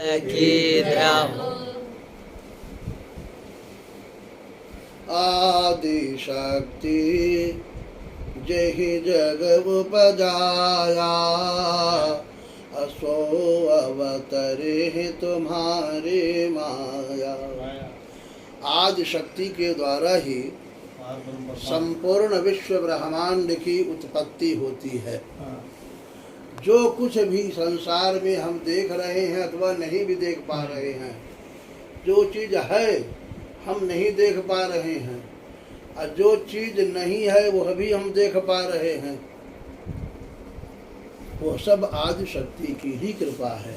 की दया हो। आदि शक्ति जेहि जग उपजाया, असो अवतरे तुम्हारी माया। आदि शक्ति के द्वारा ही संपूर्ण विश्व ब्रह्मांड की उत्पत्ति होती है। जो कुछ भी संसार में हम देख रहे हैं अथवा नहीं भी देख पा रहे हैं, जो चीज है हम नहीं देख पा रहे हैं, और जो चीज नहीं है वह भी हम देख पा रहे हैं, वो सब आदि शक्ति की ही कृपा है।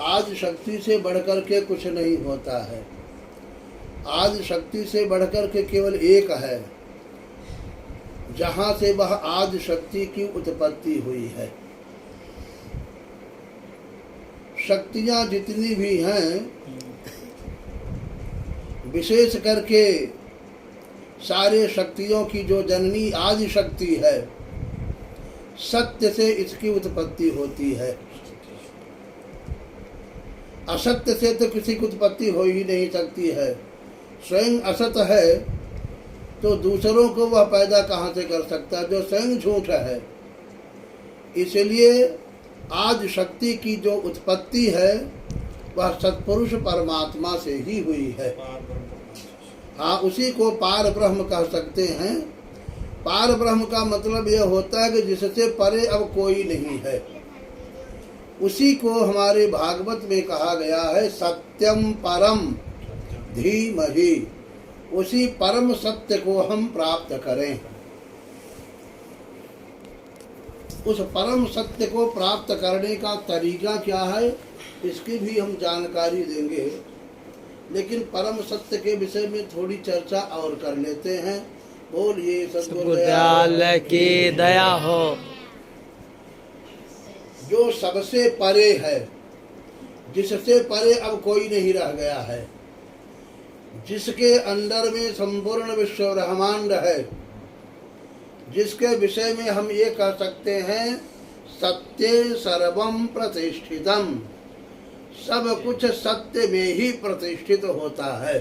आदि शक्ति से बढ़कर के कुछ नहीं होता है। आदि शक्ति से बढ़कर के केवल एक है, जहाँ से वह आदि शक्ति की उत्पत्ति हुई है। शक्तियाँ जितनी भी हैं, विशेष करके सारे शक्तियों की जो जननी आदि शक्ति है, सत्य से इसकी उत्पत्ति होती है। असत्य से तो किसी की उत्पत्ति हो ही नहीं सकती है। स्वयं असत है तो दूसरों को वह पैदा कहाँ से कर सकता है, जो स्वयं झूठ है। इसलिए आदि शक्ति की जो उत्पत्ति है वह सत्पुरुष परमात्मा से ही हुई है। हाँ, उसी को पार ब्रह्म कह सकते हैं। पार ब्रह्म का मतलब यह होता है कि जिससे परे अब कोई नहीं है। उसी को हमारे भागवत में कहा गया है, सत्यम परम धीमहि। उसी परम सत्य को हम प्राप्त करें। उस परम सत्य को प्राप्त करने का तरीका क्या है, इसकी भी हम जानकारी देंगे। लेकिन परम सत्य के विषय में थोड़ी चर्चा और कर लेते हैं। बोलिए सद्गुरुदयाल की दया हो। जो सबसे परे है, जिससे परे अब कोई नहीं रह गया है, जिसके अंदर में संपूर्ण विश्व ब्रह्मांड है, जिसके विषय में हम ये कह सकते हैं, सत्ये सर्वम प्रतिष्ठितम। सब कुछ सत्य में ही प्रतिष्ठित होता है।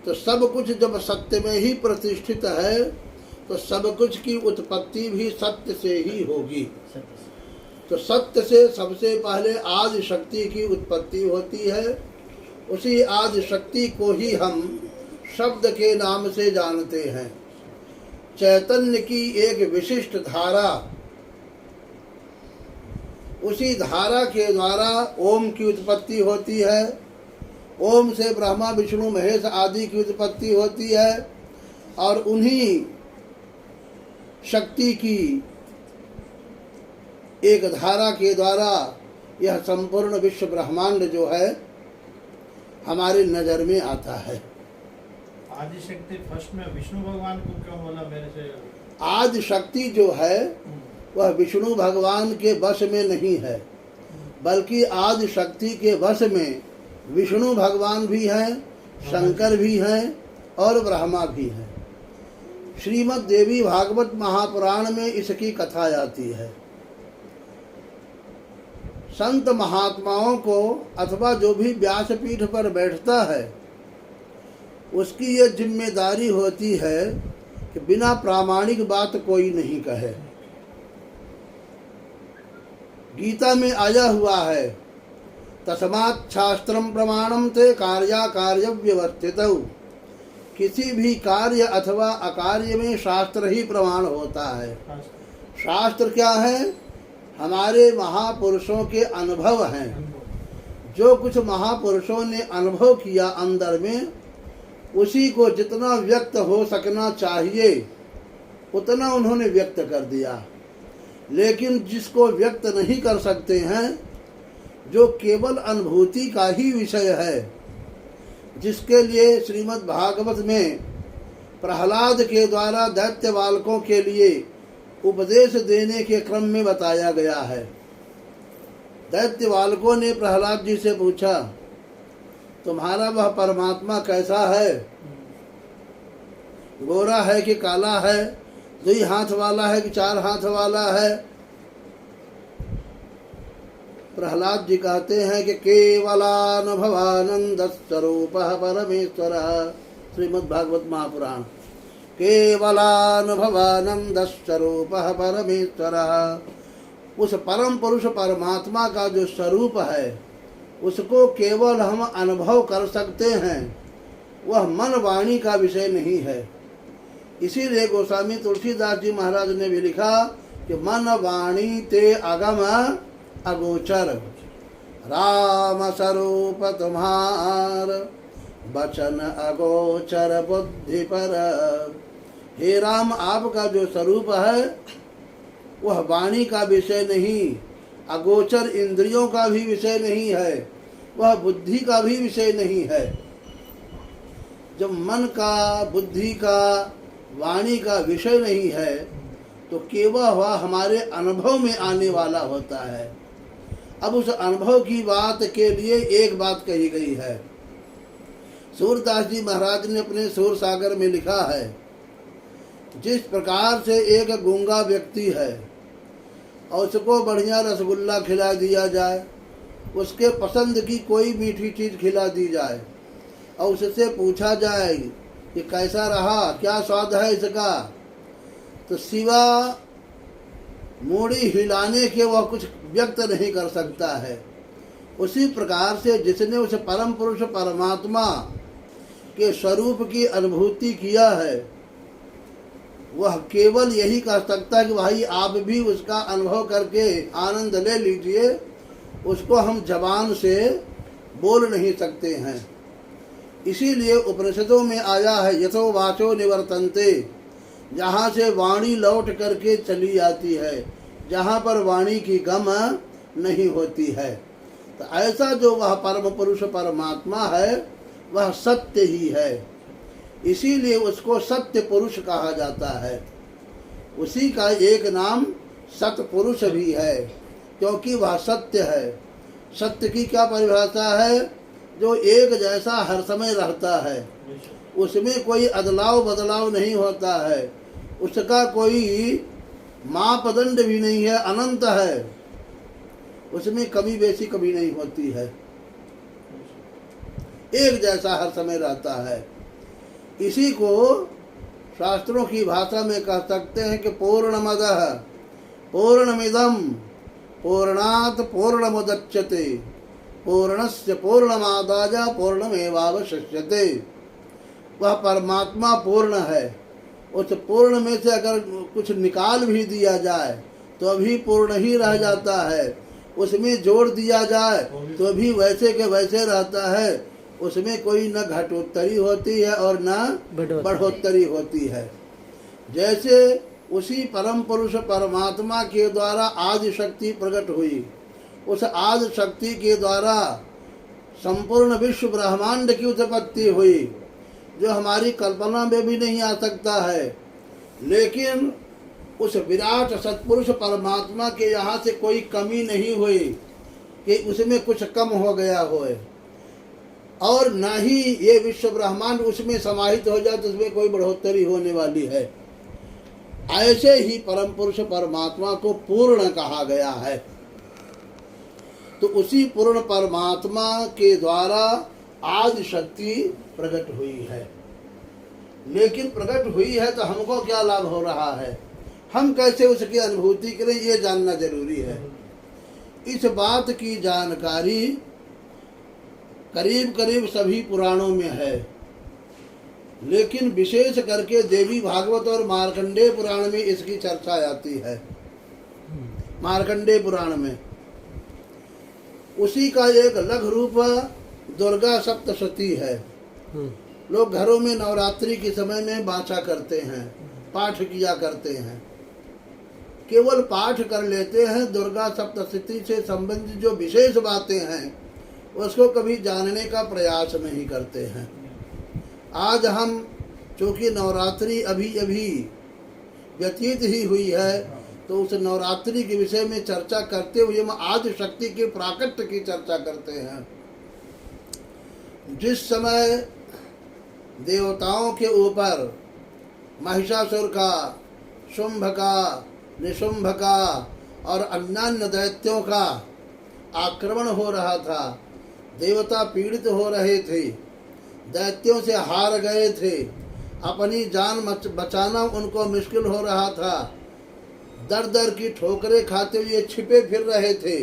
तो सब कुछ जब सत्य में ही प्रतिष्ठित है तो सब कुछ की उत्पत्ति भी सत्य से ही होगी। तो सत्य से सबसे पहले आदि शक्ति की उत्पत्ति होती है। उसी आदि शक्ति को ही हम शब्द के नाम से जानते हैं। चैतन्य की एक विशिष्ट धारा, उसी धारा के द्वारा ओम की उत्पत्ति होती है। ओम से ब्रह्मा विष्णु महेश आदि की उत्पत्ति होती है। और उन्हीं शक्ति की एक धारा के द्वारा यह संपूर्ण विश्व ब्रह्मांड जो है हमारी नजर में आता है। आदि शक्ति फर्स्ट में विष्णु भगवान को क्यों बोला मेरे से? आदि शक्ति जो है वह विष्णु भगवान के वश में नहीं है, बल्कि आदि शक्ति के वश में विष्णु भगवान भी हैं, शंकर भी हैं और ब्रह्मा भी हैं। श्रीमद् देवी भागवत महापुराण में इसकी कथा आती है। संत महात्माओं को अथवा जो भी व्यासपीठ पर बैठता है, उसकी ये जिम्मेदारी होती है कि बिना प्रामाणिक बात कोई नहीं कहे। गीता में आया हुआ है, तस्मात् शास्त्रम प्रमाणम ते कार्या कार्य व्यवस्थित। किसी भी कार्य अथवा अकार्य में शास्त्र ही प्रमाण होता है। शास्त्र क्या है? हमारे महापुरुषों के अनुभव हैं। जो कुछ महापुरुषों ने अनुभव किया अंदर में, उसी को जितना व्यक्त हो सकना चाहिए उतना उन्होंने व्यक्त कर दिया। लेकिन जिसको व्यक्त नहीं कर सकते हैं, जो केवल अनुभूति का ही विषय है, जिसके लिए श्रीमद् भागवत में प्रहलाद के द्वारा दैत्य बालकों के लिए उपदेश देने के क्रम में बताया गया है। दैत्य बालकों ने प्रहलाद जी से पूछा, तुम्हारा वह परमात्मा कैसा है? गोरा है कि काला है? 2 हाथ वाला है कि 4 हाथ वाला है? प्रहलाद जी कहते हैं कि केवलानुभवानंद स्वरूप परमेश्वर, श्रीमद् भागवत महापुराण। केवलानुभवानंद स्वरूप परमेश्वर, उस परम पुरुष परमात्मा का जो स्वरूप है उसको केवल हम अनुभव कर सकते हैं, वह मन वाणी का विषय नहीं है। इसीलिए गोस्वामी तुलसीदास जी महाराज ने भी लिखा कि मन वाणी ते अगम अगोचर, राम स्वरूप तुम्हार बचन अगोचर बुद्धि पर। हे राम, आपका जो स्वरूप है वह वाणी का विषय नहीं, अगोचर इंद्रियों का भी विषय नहीं है, वह बुद्धि का भी विषय नहीं है। जब मन का, बुद्धि का, वाणी का विषय नहीं है तो केवल वह हमारे अनुभव में आने वाला होता है। अब उस अनुभव की बात के लिए एक बात कही गई है। सूरदास जी महाराज ने अपने सूर सागर में लिखा है, जिस प्रकार से एक गूंगा व्यक्ति है और उसको बढ़िया रसगुल्ला खिला दिया जाए, उसके पसंद की कोई मीठी चीज़ खिला दी जाए और उससे पूछा जाए कि कैसा रहा, क्या स्वाद है इसका, तो सिवा मूड़ी हिलाने के वह कुछ व्यक्त नहीं कर सकता है। उसी प्रकार से जिसने उस परम पुरुष परमात्मा के स्वरूप की अनुभूति किया है वह केवल यही कह सकता है कि भाई आप भी उसका अनुभव करके आनंद ले लीजिए। उसको हम जबान से बोल नहीं सकते हैं। इसीलिए उपनिषदों में आया है, यथो वाचो निवर्तन्ते, जहाँ से वाणी लौट करके चली आती है, जहाँ पर वाणी की गम नहीं होती है। तो ऐसा जो वह परम पुरुष परमात्मा है वह सत्य ही है, इसीलिए उसको सत्य पुरुष कहा जाता है। उसी का एक नाम सतपुरुष भी है, क्योंकि वह सत्य है। सत्य की क्या परिभाषा है? जो एक जैसा हर समय रहता है, उसमें कोई अदलाव बदलाव नहीं होता है, उसका कोई मापदंड भी नहीं है, अनंत है, उसमें कमी बेसी कभी नहीं होती है, एक जैसा हर समय रहता है। इसी को शास्त्रों की भाषा में कह सकते हैं कि पूर्णमदः पूर्णमिदं पूर्णात् पूर्णमुदच्यते पूर्णस्य पूर्णमादाय पूर्णमेवावशिष्यते। वह परमात्मा पूर्ण है। उस पूर्ण में से अगर कुछ निकाल भी दिया जाए तो अभी पूर्ण ही रह जाता है, उसमें जोड़ दिया जाए तो भी वैसे के वैसे रहता है, उसमें कोई न घटोत्तरी होती है और न बढ़ोत्तरी होती है। जैसे उसी परम पुरुष परमात्मा के द्वारा आदि शक्ति प्रकट हुई, उस आदि शक्ति के द्वारा संपूर्ण विश्व ब्रह्मांड की उत्पत्ति हुई, जो हमारी कल्पना में भी नहीं आ सकता है। लेकिन उस विराट सत्पुरुष परमात्मा के यहाँ से कोई कमी नहीं हुई कि उसमें कुछ कम हो गया होए, और न ही ये विश्व ब्रह्मांड उसमें समाहित हो जाए तो उसमें कोई बढ़ोतरी होने वाली है। ऐसे ही परम पुरुष परमात्मा को पूर्ण कहा गया है। तो उसी पूर्ण परमात्मा के द्वारा आदि शक्ति प्रकट हुई है। लेकिन प्रकट हुई है तो हमको क्या लाभ हो रहा है, हम कैसे उसकी अनुभूति करें, ये जानना जरूरी है। इस बात की जानकारी करीब करीब सभी पुराणों में है, लेकिन विशेष करके देवी भागवत और मार्कंडेय पुराण में इसकी चर्चा आती है। मार्कंडेय पुराण में उसी का एक लघु रूप दुर्गा सप्तशती है। लोग घरों में नवरात्रि के समय में वाचा करते हैं, पाठ किया करते हैं, केवल पाठ कर लेते हैं। दुर्गा सप्तशती से संबंधित जो विशेष बातें हैं उसको कभी जानने का प्रयास नहीं करते हैं। आज हम चूँकि नवरात्रि अभी अभी व्यतीत ही हुई है, तो उस नवरात्रि के विषय में चर्चा करते हुए हम आदि शक्ति के प्राकट्य की चर्चा करते हैं। जिस समय देवताओं के ऊपर महिषासुर का, शुंभ का, निशुंभ का और अन्यान्य दैत्यों का आक्रमण हो रहा था, देवता पीड़ित हो रहे थे, दैत्यों से हार गए थे, अपनी जान बचाना उनको मुश्किल हो रहा था, दर दर की ठोकरें खाते हुए छिपे फिर रहे थे।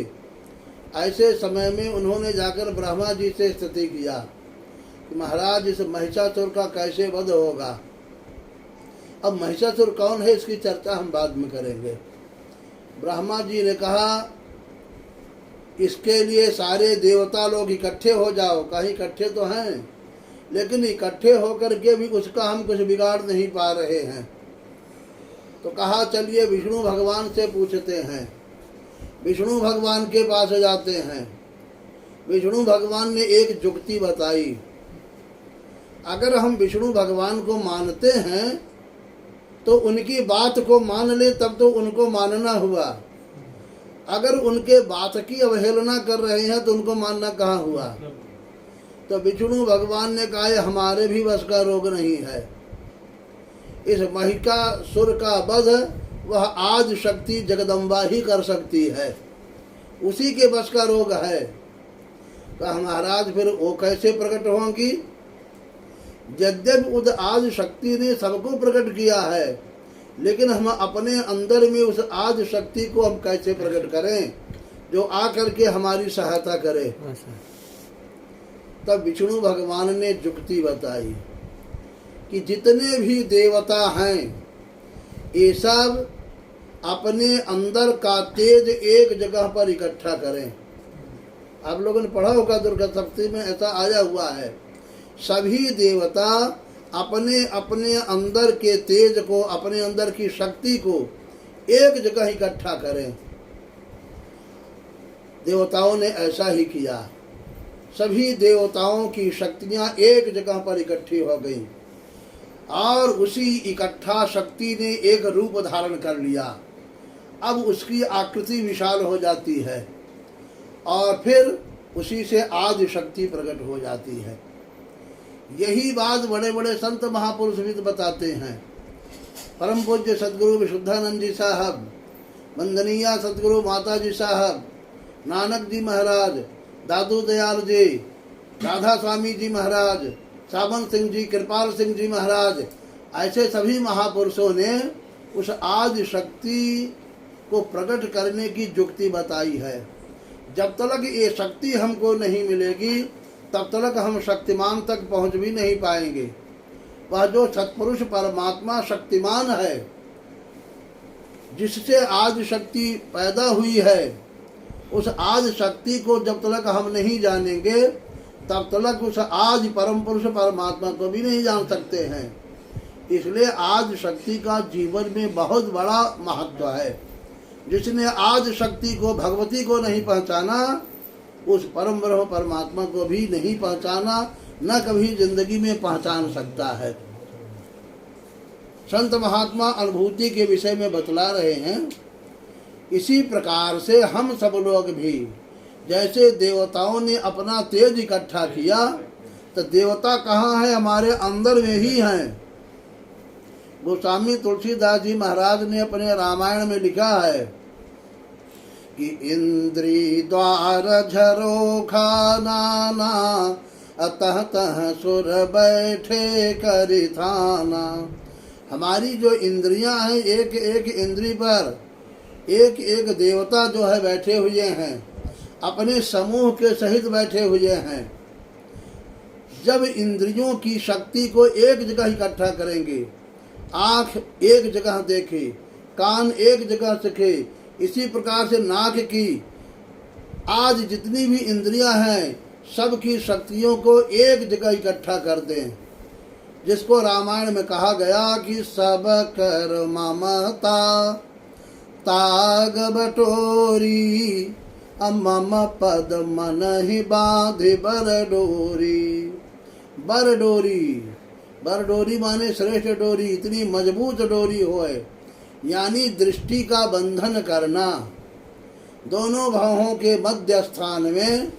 ऐसे समय में उन्होंने जाकर ब्रह्मा जी से स्तुति किया कि महाराज इस महिषासुर का कैसे वध होगा। अब महिषासुर कौन है इसकी चर्चा हम बाद में करेंगे। ब्रह्मा जी ने कहा इसके लिए सारे देवता लोग इकट्ठे हो जाओ। कहीं इकट्ठे तो हैं, लेकिन इकट्ठे होकर के भी उसका हम कुछ बिगाड़ नहीं पा रहे हैं। तो कहा चलिए विष्णु भगवान से पूछते हैं। विष्णु भगवान के पास जाते हैं। विष्णु भगवान ने एक जुक्ति बताई, अगर हम विष्णु भगवान को मानते हैं तो उनकी बात को मान ले, तब तो उनको मानना हुआ। अगर उनके बात की अवहेलना कर रहे हैं तो उनको मानना कहाँ हुआ। तो विष्णु भगवान ने कहा ये हमारे भी बस का रोग नहीं है। इस महिषासुर का वध वह आज शक्ति जगदम्बा ही कर सकती है, उसी के बस का रोग है। कहा महाराज फिर वो कैसे प्रकट होंगी। यद्यपि उद आज शक्ति ने सबको प्रकट किया है, लेकिन हम अपने अंदर में उस आज शक्ति को हम कैसे प्रकट करें जो आकर के हमारी सहायता करे। तब विष्णु भगवान ने जुक्ति बताई कि जितने भी देवता हैं ये सब अपने अंदर का तेज एक जगह पर इकट्ठा करें। आप लोगों ने पढ़ा होगा दुर्गा सप्तमी में ऐसा आया हुआ है। सभी देवता अपने अपने अंदर के तेज को, अपने अंदर की शक्ति को एक जगह इकट्ठा करें। देवताओं ने ऐसा ही किया। सभी देवताओं की शक्तियां एक जगह पर इकट्ठी हो गई और उसी इकट्ठा शक्ति ने एक रूप धारण कर लिया। अब उसकी आकृति विशाल हो जाती है और फिर उसी से आदि शक्ति प्रकट हो जाती है। यही बात बड़े बड़े संत महापुरुष भी बताते हैं। परम पूज्य सदगुरु विशुद्धानंद जी साहब, वंदनीय सदगुरु माता जी साहब, नानक जी महाराज, दादू दयाल जी, राधा स्वामी जी महाराज, सावन सिंह जी, कृपाल सिंह जी महाराज, ऐसे सभी महापुरुषों ने उस आदि शक्ति को प्रकट करने की जुक्ति बताई है। जब तक ये शक्ति हमको नहीं मिलेगी तब तक हम शक्तिमान तक पहुंच भी नहीं पाएंगे। वह जो सत्पुरुष परमात्मा शक्तिमान है, जिससे आदि शक्ति पैदा हुई है, उस आदि शक्ति को जब तक हम नहीं जानेंगे तब तक उस आदि परम पुरुष परमात्मा को भी नहीं जान सकते हैं। इसलिए आदि शक्ति का जीवन में बहुत बड़ा महत्व है। जिसने आदि शक्ति को, भगवती को नहीं पहचाना, उस परम ब्रह्म परमात्मा को भी नहीं पहचाना, न कभी जिंदगी में पहचान सकता है। संत महात्मा अनुभूति के विषय में बतला रहे हैं। इसी प्रकार से हम सब लोग भी, जैसे देवताओं ने अपना तेज इकट्ठा किया, तो देवता कहाँ है? हमारे अंदर में ही हैं। गोस्वामी तुलसीदास जी महाराज ने अपने रामायण में लिखा है कि इंद्री द्वार झरोखा नाना, अतः तह सुर बैठे करि थाना। हमारी जो इंद्रियां हैं, एक एक इंद्री पर एक एक देवता जो है बैठे हुए हैं, अपने समूह के सहित बैठे हुए हैं। जब इंद्रियों की शक्ति को एक जगह इकट्ठा करेंगे, आँख एक जगह देखे, कान एक जगह सीखे, इसी प्रकार से नाक की, आज जितनी भी इंद्रियां हैं सबकी शक्तियों को एक जगह इकट्ठा कर दें। जिसको रामायण में कहा गया कि सब कर ममता ताग बटोरी, मम पद मन ही बांधे बर डोरी। बर डोरी, बर डोरी माने श्रेष्ठ डोरी, इतनी मजबूत डोरी होए, यानी दृष्टि का बंधन करना। दोनों भावों के मध्य स्थान में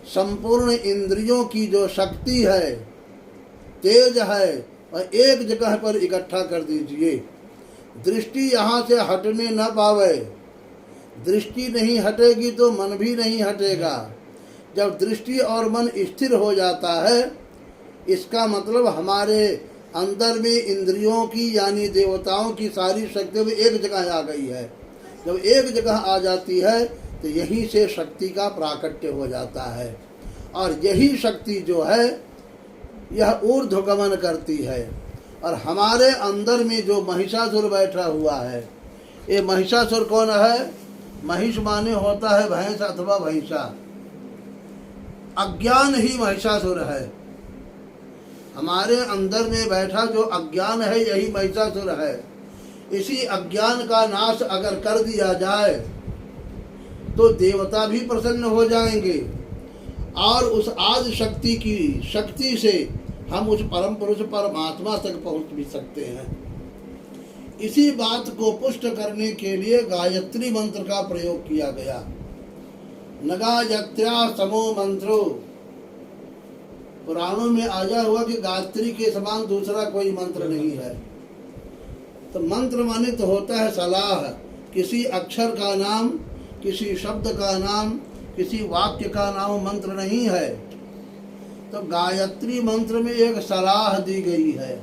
संपूर्ण इंद्रियों की जो शक्ति है, तेज है, वह एक जगह पर इकट्ठा कर दीजिए। दृष्टि यहाँ से हटने न पावे, दृष्टि नहीं हटेगी तो मन भी नहीं हटेगा। जब दृष्टि और मन स्थिर हो जाता है, इसका मतलब हमारे अंदर में इंद्रियों की यानी देवताओं की सारी शक्तियाँ एक जगह आ गई है। जब एक जगह आ जाती है तो यहीं से शक्ति का प्राकट्य हो जाता है, और यही शक्ति जो है यह ऊर्ध्वगमन करती है। और हमारे अंदर में जो महिषासुर बैठा हुआ है, ये महिषासुर कौन है? महिष माने होता है भैंस अथवा भैंसा। अज्ञान ही महिषासुर है। हमारे अंदर में बैठा जो अज्ञान है यही महिषासुर है। इसी अज्ञान का नाश अगर कर दिया जाए तो देवता भी प्रसन्न हो जाएंगे, और उस आदि शक्ति की शक्ति से हम उस परम पुरुष परमात्मा तक पहुंच भी सकते हैं। इसी बात को पुष्ट करने के लिए गायत्री मंत्र का प्रयोग किया गया। न गायत्र्या समो मंत्रो, पुराणों में आया हुआ कि गायत्री के समान दूसरा कोई मंत्र नहीं है। तो मंत्र माने तो होता है सलाह, किसी अक्षर का नाम, किसी शब्द का नाम, किसी वाक्य का नाम मंत्र नहीं है। तो गायत्री मंत्र में एक सलाह दी गई है।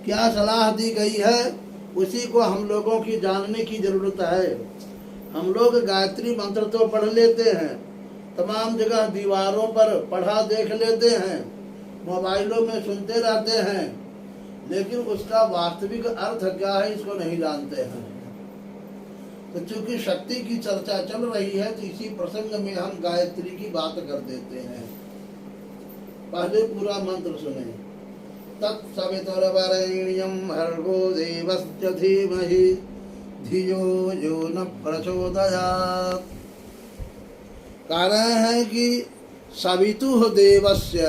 क्या सलाह दी गई है, उसी को हम लोगों की जानने की जरूरत है। हम लोग गायत्री मंत्र तो पढ़ लेते हैं, तमाम जगह दीवारों पर पढ़ा देख लेते हैं, मोबाइलों में सुनते रहते हैं, लेकिन उसका वास्तविक अर्थ क्या है इसको नहीं जानते हैं। तो चूंकि शक्ति की चर्चा चल रही है तो इसी प्रसंग में हम गायत्री की बात कर देते हैं। पहले पूरा मंत्र सुने। तत्सवितुर्वरेण्यं भर्गो देवस्य धीमहि धियो यो न प्रचोदयात्। कह रहे हैं कि सवितुः देवस्य,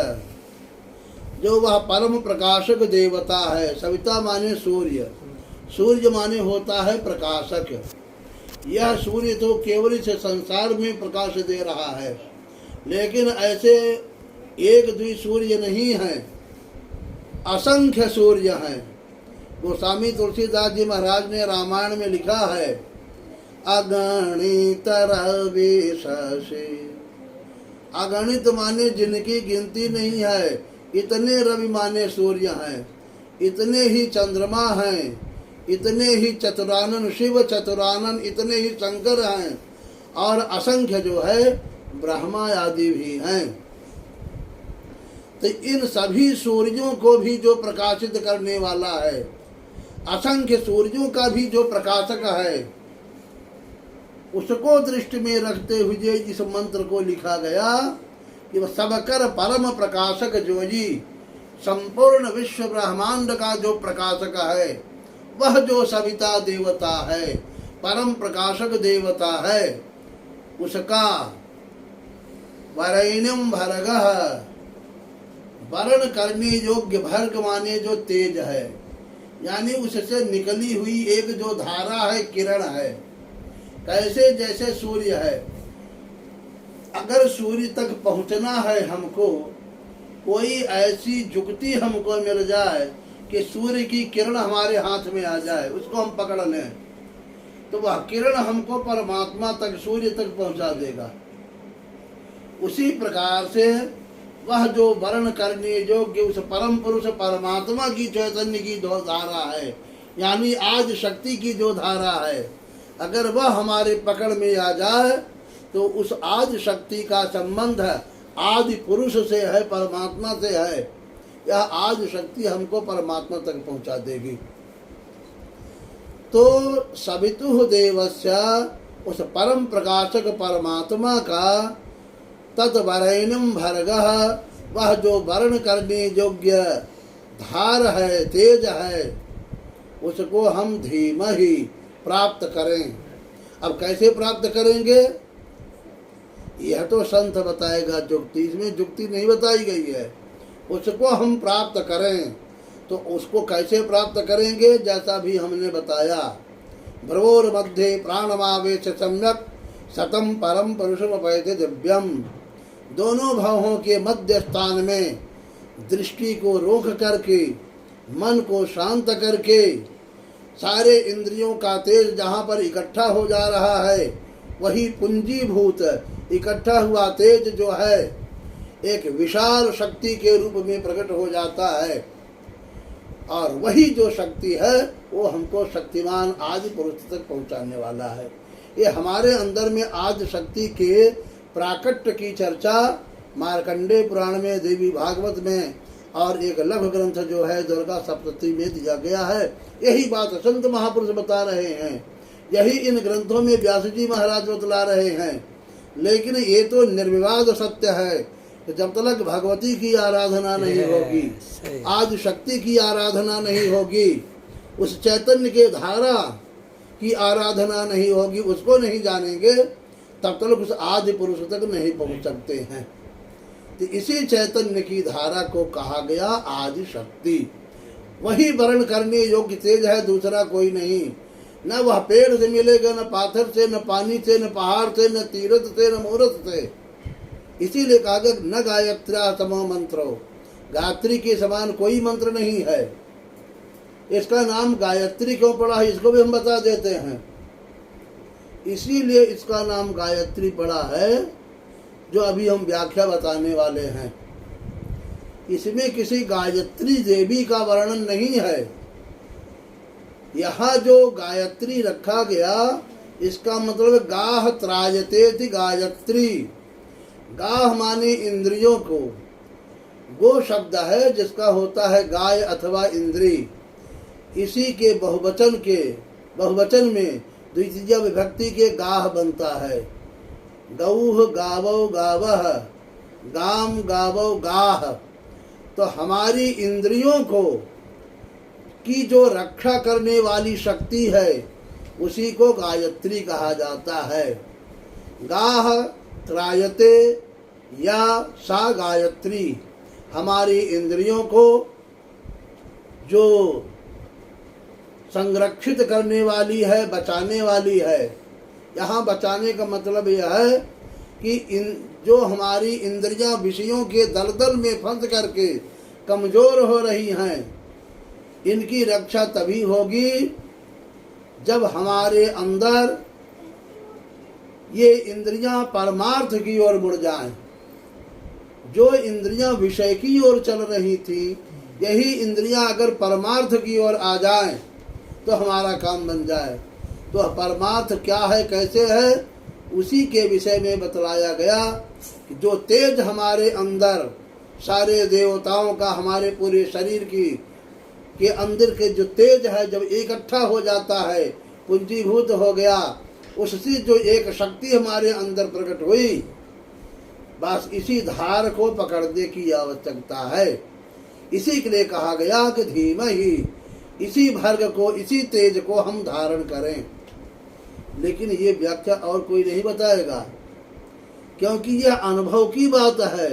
जो वह परम प्रकाशक देवता है। सविता माने सूर्य, सूर्य माने होता है प्रकाशक। यह सूर्य तो केवल इस संसार में प्रकाश दे रहा है, लेकिन ऐसे एक द्वि सूर्य नहीं है, असंख्य सूर्य हैं। गोस्वामी तुलसीदास जी महाराज ने रामायण में लिखा है, अगणित रवि शशि। अगणित माने जिनकी गिनती नहीं है, इतने रवि माने सूर्य हैं, इतने ही चंद्रमा हैं, इतने ही चतुरानन शिव चतुरानन, इतने ही शंकर हैं, और असंख्य जो है ब्रह्मा आदि भी हैं। तो इन सभी सूर्यों को भी जो प्रकाशित करने वाला है, असंख्य सूर्यों का भी जो प्रकाशक है, उसको दृष्टि में रखते हुए इस मंत्र को लिखा गया कि वह सबकर परम प्रकाशक जो जी, संपूर्ण विश्व ब्रह्मांड का जो प्रकाशक है, वह जो सविता देवता है, परम प्रकाशक देवता है, उसका वरेण्यम भर्गः, वर्ण करने योग्य, भर्ग माने जो तेज है, यानी उससे निकली हुई एक जो धारा है, किरण है। कैसे? जैसे सूर्य है। अगर सूर्य तक पहुंचना है हमको, कोई ऐसी जुगती हमको मिल जाए कि सूर्य की किरण हमारे हाथ में आ जाए, उसको हम पकड़ लें, तो वह किरण हमको परमात्मा तक, सूर्य तक पहुंचा देगा। उसी प्रकार से वह जो वर्ण करने योग्य उस परम पुरुष परमात्मा की चैतन्य की जो धारा है, यानी आज शक्ति की जो धारा है, अगर वह हमारे पकड़ में आ जाए तो उस आदि शक्ति का संबंध आदि पुरुष से है, परमात्मा से है। यह आदि शक्ति हमको परमात्मा तक पहुंचा देगी। तो सवितुः देवस्य, उस परम प्रकाशक परमात्मा का, तद्वरेण्यं भर्गः, वह जो वर्ण करने योग्य धार है, तेज है, उसको हम धीमहि प्राप्त करें। अब कैसे प्राप्त करेंगे यह तो संत बताएगा, जुक्ति, इसमें जुक्ति नहीं बताई गई है। उसको हम प्राप्त करें तो उसको कैसे प्राप्त करेंगे, जैसा भी हमने बताया, भ्रवोर मध्य प्राणमावेश सम्यक सतम परम पुरुषम अपैते दिव्यम। दोनों भावों के मध्य स्थान में दृष्टि को रोक करके, मन को शांत करके, सारे इंद्रियों का तेज जहाँ पर इकट्ठा हो जा रहा है, वही पूंजीभूत इकट्ठा हुआ तेज जो है एक विशाल शक्ति के रूप में प्रकट हो जाता है, और वही जो शक्ति है वो हमको शक्तिमान आदि पुरुष तक पहुंचाने वाला है। ये हमारे अंदर में आदि शक्ति के प्राकट्य की चर्चा मार्कंडेय पुराण में, देवी भागवत में और एक लघु ग्रंथ जो है दुर्गा सप्तशती में दिया गया है। यही बात संत महापुरुष बता रहे हैं, यही इन ग्रंथों में व्यास जी महाराज बतला रहे हैं। लेकिन ये तो निर्विवाद सत्य है कि जब तक भगवती की आराधना नहीं होगी, आदि शक्ति की आराधना नहीं होगी, उस चैतन्य के धारा की आराधना नहीं होगी, उसको नहीं जानेंगे, तब तक उस आदि पुरुष तक नहीं पहुंच सकते हैं। तो इसी चैतन्य की धारा को कहा गया आदि शक्ति। वही वर्ण करने योग्य तेज है, दूसरा कोई नहीं। न वह पेड़ से मिलेगा, न पाथर से, न पानी से, न पहाड़ से, न तीर्थ से, न मूर्त से। इसीलिए कहा गया न गायत्र्या समो मंत्रो, गायत्री के समान कोई मंत्र नहीं है। इसका नाम गायत्री क्यों पड़ा है इसको भी हम बता देते हैं। इसीलिए इसका नाम गायत्री पड़ा है, जो अभी हम व्याख्या बताने वाले हैं। इसमें किसी गायत्री देवी का वर्णन नहीं है। यहाँ जो गायत्री रखा गया, इसका मतलब गाह त्रायते थी गायत्री। गाह माने इंद्रियों को, गो शब्द है जिसका होता है गाय अथवा इंद्री। इसी के बहुवचन में द्वितीय विभक्ति के गाह बनता है। गौह गावो गावह, गाम गावो गाह। तो हमारी इंद्रियों को की जो रक्षा करने वाली शक्ति है उसी को गायत्री कहा जाता है। गाह त्रायते या सा गायत्री हमारी इंद्रियों को जो संरक्षित करने वाली है, बचाने वाली है। यहाँ बचाने का मतलब यह है कि इन जो हमारी इंद्रियां विषयों के दलदल में फंस करके कमजोर हो रही हैं, इनकी रक्षा तभी होगी जब हमारे अंदर ये इंद्रियां परमार्थ की ओर मुड़ जाएं। जो इंद्रियां विषय की ओर चल रही थी, यही इंद्रियां अगर परमार्थ की ओर आ जाएं तो हमारा काम बन जाए। तो परमार्थ क्या है, कैसे है, उसी के विषय में बतलाया गया कि जो तेज हमारे अंदर सारे देवताओं का, हमारे पूरे शरीर के अंदर के जो तेज है, जब इकट्ठा हो जाता है, पूंजीभूत हो गया, उससे जो एक शक्ति हमारे अंदर प्रकट हुई, बस इसी धार को पकड़ने की आवश्यकता है। इसी के लिए कहा गया कि धीमहि, इसी भर्ग को, इसी तेज को हम धारण करें। लेकिन ये व्याख्या और कोई नहीं बताएगा, क्योंकि यह अनुभव की बात है।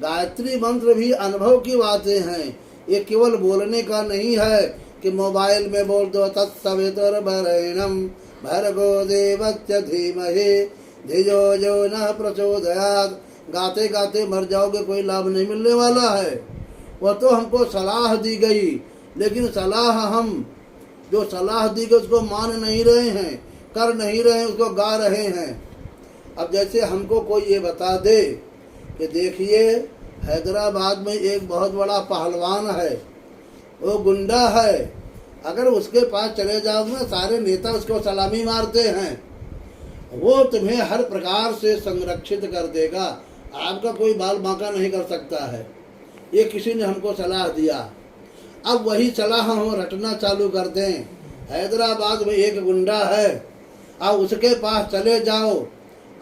गायत्री मंत्र भी अनुभव की बातें हैं। ये केवल बोलने का नहीं है कि मोबाइल में बोल दो तत्सवितुर्वरेण्यं भर्गो देवस्य धीमहि धियो यो न प्रचोदयात्। गाते गाते मर जाओगे, कोई लाभ नहीं मिलने वाला है। वह तो हमको सलाह दी गई, लेकिन सलाह हम जो सलाह दी गई उसको मान नहीं रहे हैं, कर नहीं रहे हैं, उसको गा रहे हैं। अब जैसे हमको कोई ये बता दे कि देखिए हैदराबाद में एक बहुत बड़ा पहलवान है, वो गुंडा है, अगर उसके पास चले जाओ ना, सारे नेता उसको सलामी मारते हैं, वो तुम्हें हर प्रकार से संरक्षित कर देगा, आपका कोई बाल बांका नहीं कर सकता है। ये किसी ने हमको सलाह दिया। अब वही सलाह हम रटना चालू कर दें। हैदराबाद में एक गुंडा है, अब उसके पास चले जाओ,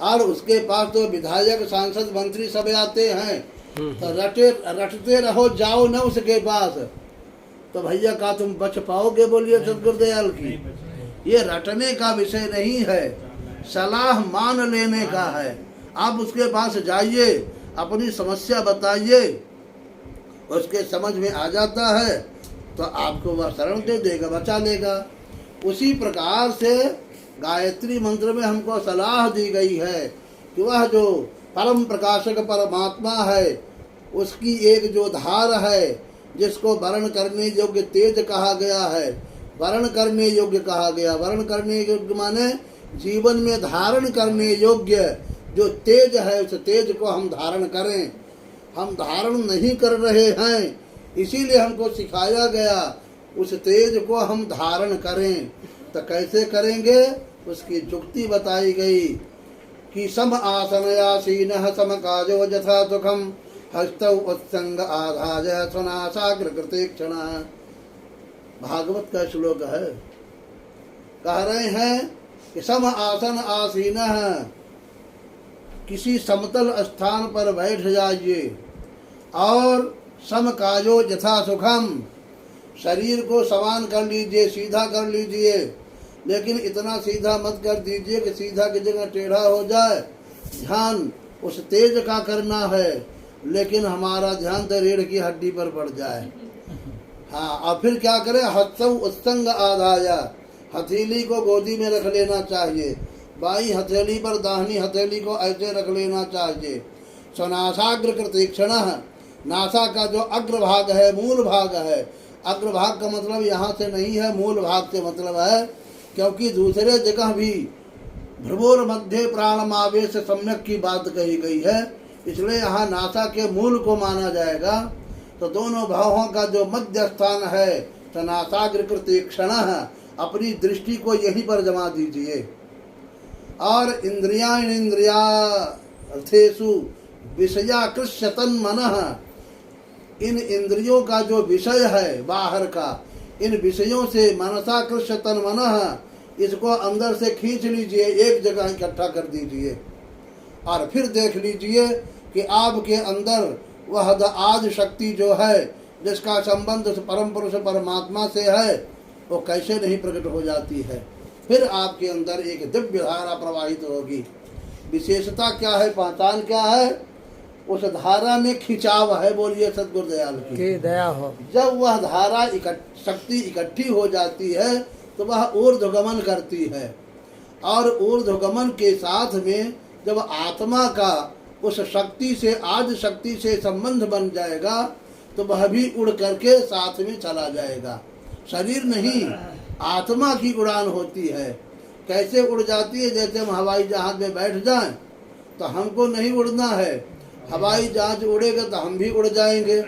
और उसके पास तो विधायक, सांसद, मंत्री सब आते हैं, तो रटते रहो, जाओ ना उसके पास, तो भैया का तुम बच पाओगे? बोलिए सदगुरुदयाल की। ये रटने का विषय नहीं है, सलाह मान लेने का है। आप उसके पास जाइए, अपनी समस्या बताइए, उसके समझ में आ जाता है तो आपको वह शरण दे देगा, बचा लेगा। उसी प्रकार से गायत्री मंत्र में हमको सलाह दी गई है कि वह जो परम प्रकाशक परमात्मा है, उसकी एक जो धार है, जिसको वर्ण करने योग्य तेज कहा गया है, वर्ण करने योग्य कहा गया। वर्ण करने योग्य माने जीवन में धारण करने योग्य जो तेज है उस तेज को हम धारण करें। हम धारण नहीं कर रहे हैं, इसीलिए हमको सिखाया गया उस तेज को हम धारण करें। तो कैसे करेंगे उसकी जुक्ति बताई गई कि सम आसनयासीनः समकाजो यथा सुखम हस्तौ उत्संग आधाय स्वनासाग्र कृतेक्षणः। भागवत का श्लोक है। कह रहे हैं कि सम आसन आसीनः, किसी समतल स्थान पर बैठ जाइए और समकाजो यथा सुखम, शरीर को समान कर लीजिए, सीधा कर लीजिए, लेकिन इतना सीधा मत कर दीजिए कि सीधा की जगह टेढ़ा हो जाए। ध्यान उस तेज का करना है, लेकिन हमारा ध्यान तो रीढ़ की हड्डी पर पड़ जाए। हाँ, और फिर क्या करें, हस्तौ उत्संग आधाया, हथेली को गोदी में रख लेना चाहिए, बाई हथेली पर दाहिनी हथेली को ऐसे रख लेना चाहिए। स्वनासाग्र कृतेक्षणः, नासा का जो अग्रभाग है, मूल भाग है, अग्रभाग का मतलब यहाँ से नहीं है, मूल भाग से मतलब है, क्योंकि दूसरे जगह भी भ्रुवोर मध्य प्राणमावेश सम्यक की बात कही गई है, इसलिए यहाँ नासा के मूल को माना जाएगा। तो दोनों भावों का जो मध्य स्थान है, तो नासाग्र कृतेक्षणः, अपनी दृष्टि को यहीं पर जमा दीजिए। और इंद्रियार्थेषु विषयाकृष्य तन्मनः, इन इंद्रियों का जो विषय है बाहर का, इन विषयों से मनसाकृष्य तन्मनः, इसको अंदर से खींच लीजिए, एक जगह इकट्ठा कर दीजिए और फिर देख लीजिए कि आपके अंदर वह आदि शक्ति जो है, जिसका संबंध उस परम पुरुष परमात्मा से है, वो कैसे नहीं प्रकट हो जाती है। फिर आपके अंदर एक दिव्य धारा प्रवाहित होगी। विशेषता क्या है, पहचान क्या है, उस धारा में खिंचाव है। बोलिए सद्गुरुदयाल की दया हो। जब वह धारा शक्ति इकट्ठी हो जाती है तो वह ऊर्ध्वगमन करती है, और ऊर्ध्वगमन के साथ में जब आत्मा का उस शक्ति से, आदि शक्ति से संबंध बन जाएगा, तो वह भी उड़ करके साथ में चला जाएगा। शरीर नहीं, आत्मा की उड़ान होती है। कैसे उड़ जाती है, जैसे हम हवाई जहाज में बैठ जाएं, तो हमको नहीं उड़ना है, हवाई जहाज उड़ेगा तो हम भी उड़ जाएंगे।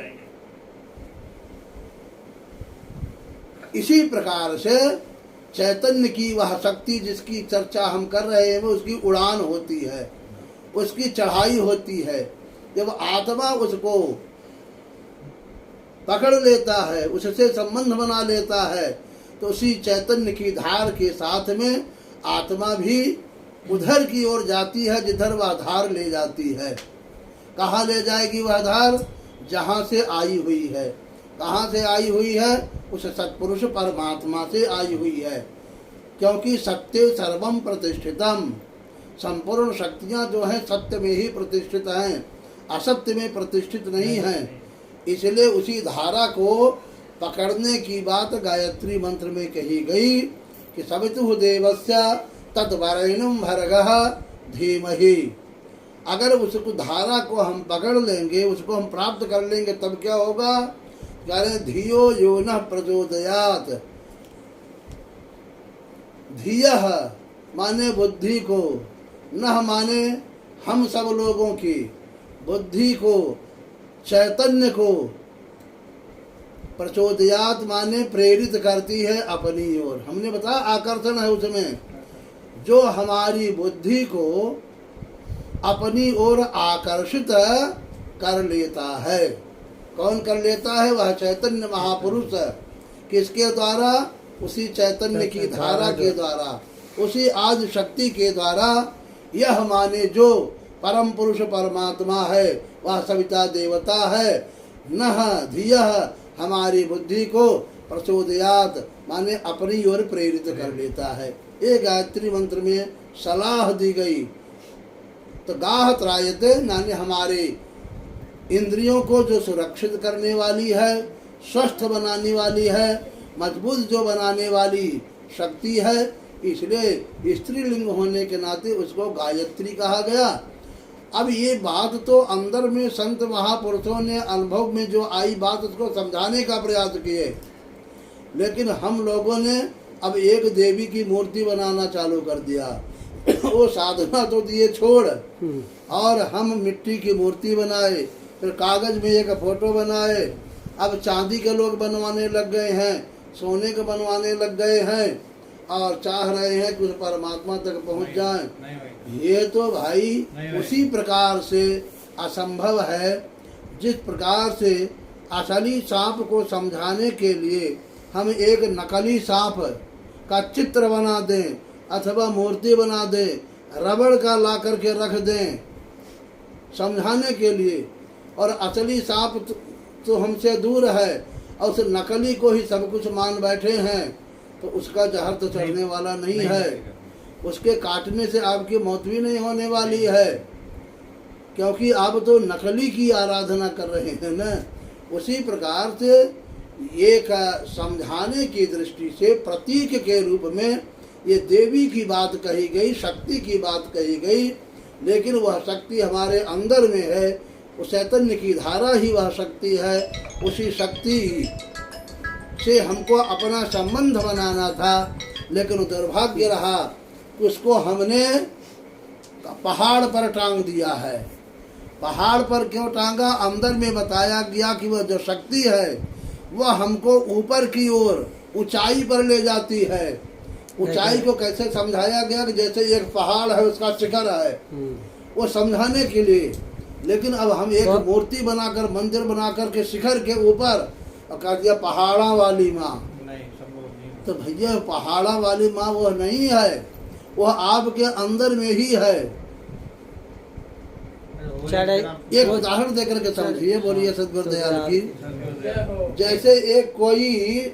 इसी प्रकार से चैतन्य की वह शक्ति जिसकी चर्चा हम कर रहे हैं, वो उसकी उड़ान होती है, उसकी चढ़ाई होती है। जब आत्मा उसको पकड़ लेता है, उससे संबंध बना लेता है, तो उसी चैतन्य की धार के साथ में आत्मा भी उधर की ओर जाती है जिधर वह धार ले जाती है। कहाँ ले जाएगी वह धार? जहाँ से आई हुई है। कहाँ से आई हुई है? उस सत्पुरुष परमात्मा से आई हुई है, क्योंकि सत्य सर्वम प्रतिष्ठितम, संपूर्ण शक्तियाँ जो हैं सत्य में ही प्रतिष्ठित हैं, असत्य में प्रतिष्ठित नहीं हैं। इसलिए उसी धारा को पकड़ने की बात गायत्री मंत्र में कही गई कि सवितुः देवस्य तद्वरेण्यं भर्गः धीमहि। अगर उसको धारा को हम पकड़ लेंगे, उसको हम प्राप्त कर लेंगे, तब क्या होगा? कह रहे धियो यो न प्रचोदयात्। धियः माने बुद्धि को, न माने हम सब लोगों की बुद्धि को, चैतन्य को, प्रचोदयात माने प्रेरित करती है अपनी ओर। हमने बताया आकर्षण है उसमें, जो हमारी बुद्धि को अपनी ओर आकर्षित कर लेता है। कौन कर लेता है? वह चैतन्य महापुरुष। किसके द्वारा? उसी चैतन्य की धारा के द्वारा, उसी आदि शक्ति के द्वारा। यह माने जो परम पुरुष परमात्मा है, वह सविता देवता है। नह धियः हमारी बुद्धि को प्रचोदयात माने अपनी ओर प्रेरित कर लेता है। एक गायत्री मंत्र में सलाह दी गई, तो गाह त्रायते माने हमारे इंद्रियों को जो सुरक्षित करने वाली है, स्वस्थ बनाने वाली है, मजबूत जो बनाने वाली शक्ति है, इसलिए स्त्रीलिंग होने के नाते उसको गायत्री कहा गया। अब ये बात तो अंदर में संत महापुरुषों ने अनुभव में जो आई बात, उसको समझाने का प्रयास किए, लेकिन हम लोगों ने अब एक देवी की मूर्ति बनाना चालू कर दिया। वो साधना तो दिए छोड़, और हम मिट्टी की मूर्ति बनाए, फिर कागज में एक फोटो बनाए, अब चांदी के लोग बनवाने लग गए हैं, सोने के बनवाने लग गए हैं, और चाह रहे हैं कि उस परमात्मा तक पहुंच जाएं। नहीं होगा। ये तो भाई नहीं होगा। उसी प्रकार से असंभव है जिस प्रकार से असली सांप को समझाने के लिए हम एक नकली सांप का चित्र बना दें अथवा मूर्ति बना दें, रबड़ का ला करके रख दें समझाने के लिए, और असली सांप तो हमसे दूर है और उस नकली को ही सब कुछ मान बैठे हैं, तो उसका जहर तो चढ़ने वाला नहीं है, उसके काटने से आपकी मौत भी नहीं होने वाली है, क्योंकि आप तो नकली की आराधना कर रहे हैं ना। उसी प्रकार से एक समझाने की दृष्टि से प्रतीक के रूप में ये देवी की बात कही गई, शक्ति की बात कही गई, लेकिन वह शक्ति हमारे अंदर में है, उस चैतन्य की धारा ही वह शक्ति है। उसी शक्ति से हमको अपना संबंध बनाना था, लेकिन दुर्भाग्य रहा कि उसको हमने पहाड़ पर टांग दिया है। पहाड़ पर क्यों टांगा? अंदर में बताया गया कि वह जो शक्ति है वह हमको ऊपर की ओर ऊंचाई पर ले जाती है। ऊंचाई को कैसे समझाया गया कि जैसे एक पहाड़ है उसका शिखर है, वो समझाने के लिए। लेकिन अब हम एक मूर्ति बनाकर मंदिर बनाकर के शिखर के ऊपर और कह दिया पहाड़ा वाली माँ। नहीं, संभव नहीं। तो भैया पहाड़ा वाली माँ वह नहीं है, वह आपके अंदर में ही है। एक उदाहरण देकर के समझिए, बोलिए सद्गुरुदयाल की। जैसे एक कोई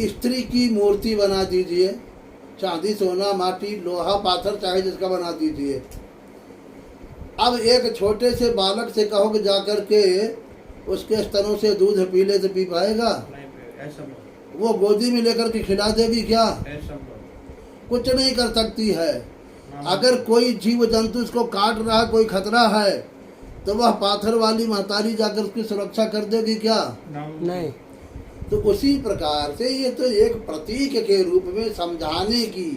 स्त्री की मूर्ति बना दीजिए, चांदी सोना माटी लोहा पाथर चाहे जिसका बना दीजिए। अब एक छोटे से बालक से कहो कि जाकर के उसके स्तनों से दूध पी ले तो पी पाएगा? नहीं, असंभव। वो गोदी में लेकर के खिला देगी क्या? असंभव। कुछ नहीं कर सकती है। अगर कोई जीव जंतु इसको काट रहा है, कोई खतरा है, तो वह पाथर वाली महतारी जाकर उसकी सुरक्षा कर देगी क्या? नहीं। तो उसी प्रकार से ये तो एक प्रतीक के रूप में समझाने की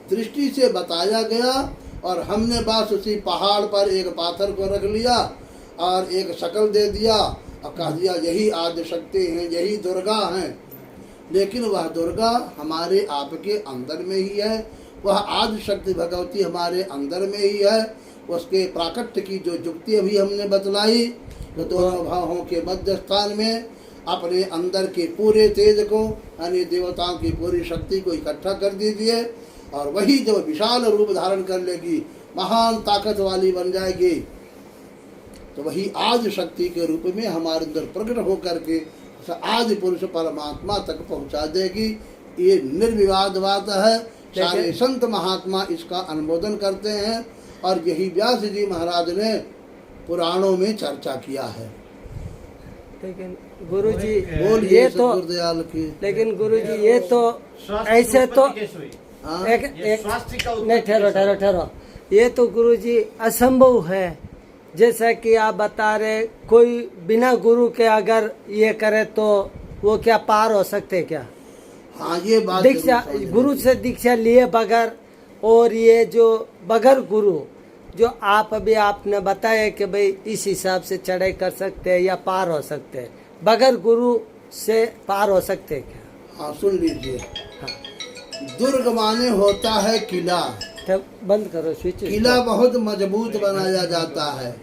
दृष्टि से बताया गया, और हमने बस उसी पहाड़ पर एक पाथर को रख लिया और एक शक्ल दे दिया और कह दिया यही आद्य शक्ति हैं, यही दुर्गा हैं। लेकिन वह दुर्गा हमारे आपके अंदर में ही है, वह आद्य शक्ति भगवती हमारे अंदर में ही है। उसके प्राकट्य की जो युक्ति अभी हमने बतलाई, तो दोनों भावों के मध्य स्थान में अपने अंदर के पूरे तेज को यानी देवताओं की पूरी शक्ति को इकट्ठा कर दीजिए, और वही जब विशाल रूप धारण कर लेगी, महान ताकत वाली बन जाएगी, तो वही आदि शक्ति के रूप में हमारे अंदर प्रकट होकर के आदि पुरुष परमात्मा तक पहुंचा देगी। ये निर्विवाद बात है। सारे संत महात्मा इसका अनुमोदन करते हैं, और यही व्यास जी महाराज ने पुराणों में चर्चा किया है। लेकिन गुरुजी बोलिए ये तो सद्गुरुदयाल की। लेकिन गुरुजी ये तो ऐसे तो हाँ? एक नहीं, ठहरो। ये तो गुरुजी असंभव है। जैसा कि आप बता रहे, कोई बिना गुरु के अगर ये करे तो वो क्या पार हो सकते क्या? हाँ, ये बात दीक्षा गुरु से दीक्षा लिए बगैर, और ये जो बगैर गुरु जो आप अभी आपने बताया कि भाई इस हिसाब से चढ़ाई कर सकते हैं या पार हो सकते हैं, बगैर गुरु से पार हो सकते हैं क्या? हाँ, सुन लीजिए। दुर्ग माने होता है किला। तब बंद करो स्विच। किला बहुत मजबूत बनाया जाता है।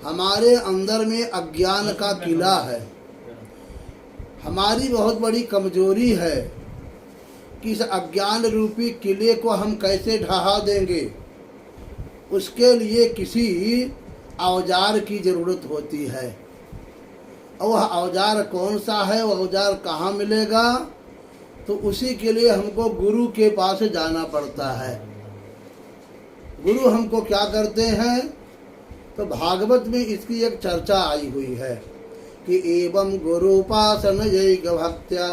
हमारे अंदर में अज्ञान का किला है। हमारी बहुत बड़ी कमजोरी है कि इस अज्ञान रूपी किले को हम कैसे ढहा देंगे। उसके लिए किसी औजार की जरूरत होती है, और वह औजार कौन सा है, वह औजार कहाँ मिलेगा? तो उसी के लिए हमको गुरु के पास जाना पड़ता है। गुरु हमको क्या करते हैं? तो भागवत में इसकी एक चर्चा आई हुई है कि एवं गुरुपासन जैक भक्त्या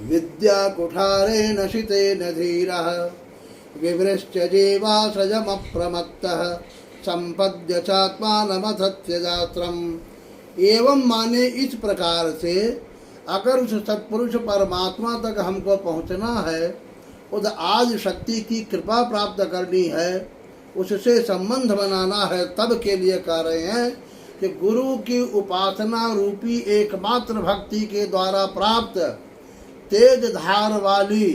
विद्या कुठारे नशिते नधीरः विवृश्च जीवाश्रयमप्रमत्तः संपद्य चात्मानमसत्यजात्रम्। एवं माने इस प्रकार से अगर उस सत्पुरुष परमात्मा तक हमको पहुंचना है, उस आदि शक्ति की कृपा प्राप्त करनी है, उससे संबंध बनाना है, तब के लिए कह रहे हैं कि गुरु की उपासना रूपी एकमात्र भक्ति के द्वारा प्राप्त तेज धार वाली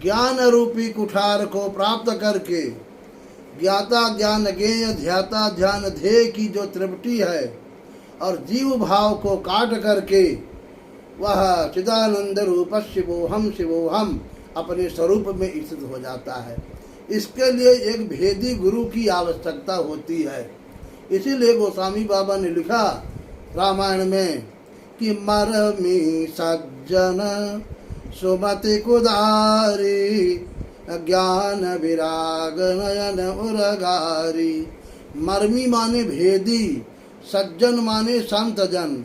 ज्ञान रूपी कुठार को प्राप्त करके ज्ञाता ज्ञान ज्ञेय ध्याता ध्यान ध्येय की जो त्रिपुटी है और जीव भाव को काट करके वह चिदानंद रूप शिवोहम अपने स्वरूप में स्थित हो जाता है। इसके लिए एक भेदी गुरु की आवश्यकता होती है। इसीलिए गोस्वामी बाबा ने लिखा रामायण में कि मरमी सज्जन सुमति कुदारी ज्ञान विराग नयन उरगारी। मर्मी माने भेदी, सज्जन माने संत जन।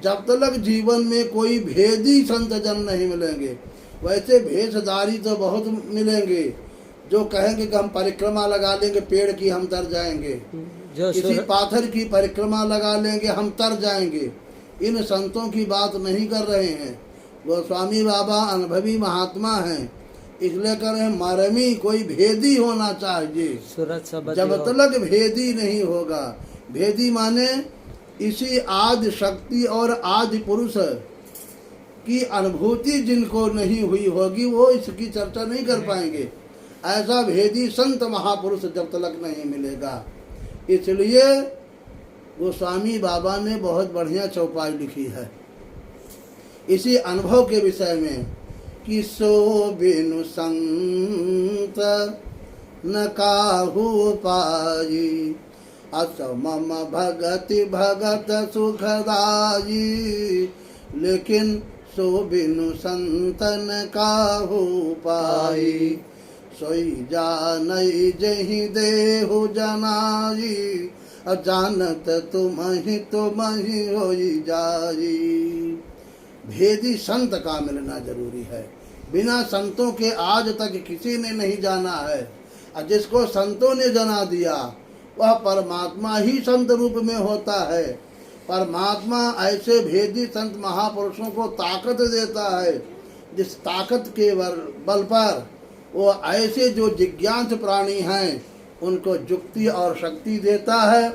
जब तक जीवन में कोई भेदी संत जन नहीं मिलेंगे, वैसे भेषधारी तो बहुत मिलेंगे जो कहेंगे कि हम परिक्रमा लगा लेंगे पेड़ की, हम तर जाएंगे, किसी पाथर की परिक्रमा लगा लेंगे, हम तर जाएंगे। इन संतों की बात नहीं कर रहे हैं। गोस्वामी बाबा अनुभवी महात्मा हैं, इसलिए कर रहे हैं मरमी, कोई भेदी होना चाहिए। जब तक भेदी नहीं होगा, भेदी माने इसी आदि शक्ति और आदि पुरुष की अनुभूति जिनको नहीं हुई होगी वो इसकी चर्चा नहीं कर पाएंगे। ऐसा भेदी संत महापुरुष जब तक नहीं मिलेगा। इसलिए गोस्वामी बाबा ने बहुत बढ़िया चौपाई लिखी है इसी अनुभव के विषय में कि सो बिनु संत न काहू पाई अस मम भगति भगत सुखदाई। लेकिन सो बिनु संतन काहू पाई सोई जानई जही देहु जनाई अजानत तुम ही होई जाई। भेदी संत का मिलना जरूरी है। बिना संतों के आज तक किसी ने नहीं जाना है, और जिसको संतों ने जना दिया वह परमात्मा ही संत रूप में होता है। परमात्मा ऐसे भेदी संत महापुरुषों को ताकत देता है, जिस ताकत के बल पर वो ऐसे जो जिज्ञास प्राणी हैं उनको युक्ति और शक्ति देता है।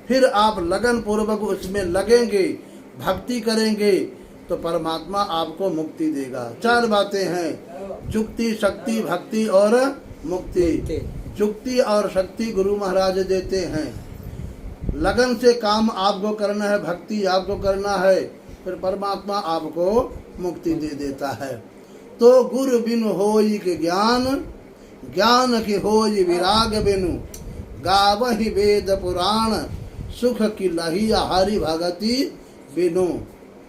फिर आप लगन पूर्वक उसमें लगेंगे, भक्ति करेंगे तो परमात्मा आपको मुक्ति देगा। 4 बातें हैं, युक्ति, शक्ति, भक्ति और मुक्ति। युक्ति और शक्ति गुरु महाराज देते हैं। लगन से काम आपको करना है, भक्ति आपको करना है, फिर परमात्मा आपको मुक्ति दे देता है। तो गुरु बिनु होई के ज्ञान, ज्ञान के होई विराग बिनु गावहि वेद पुराण सुख की लहिया हरि भगति बिनु।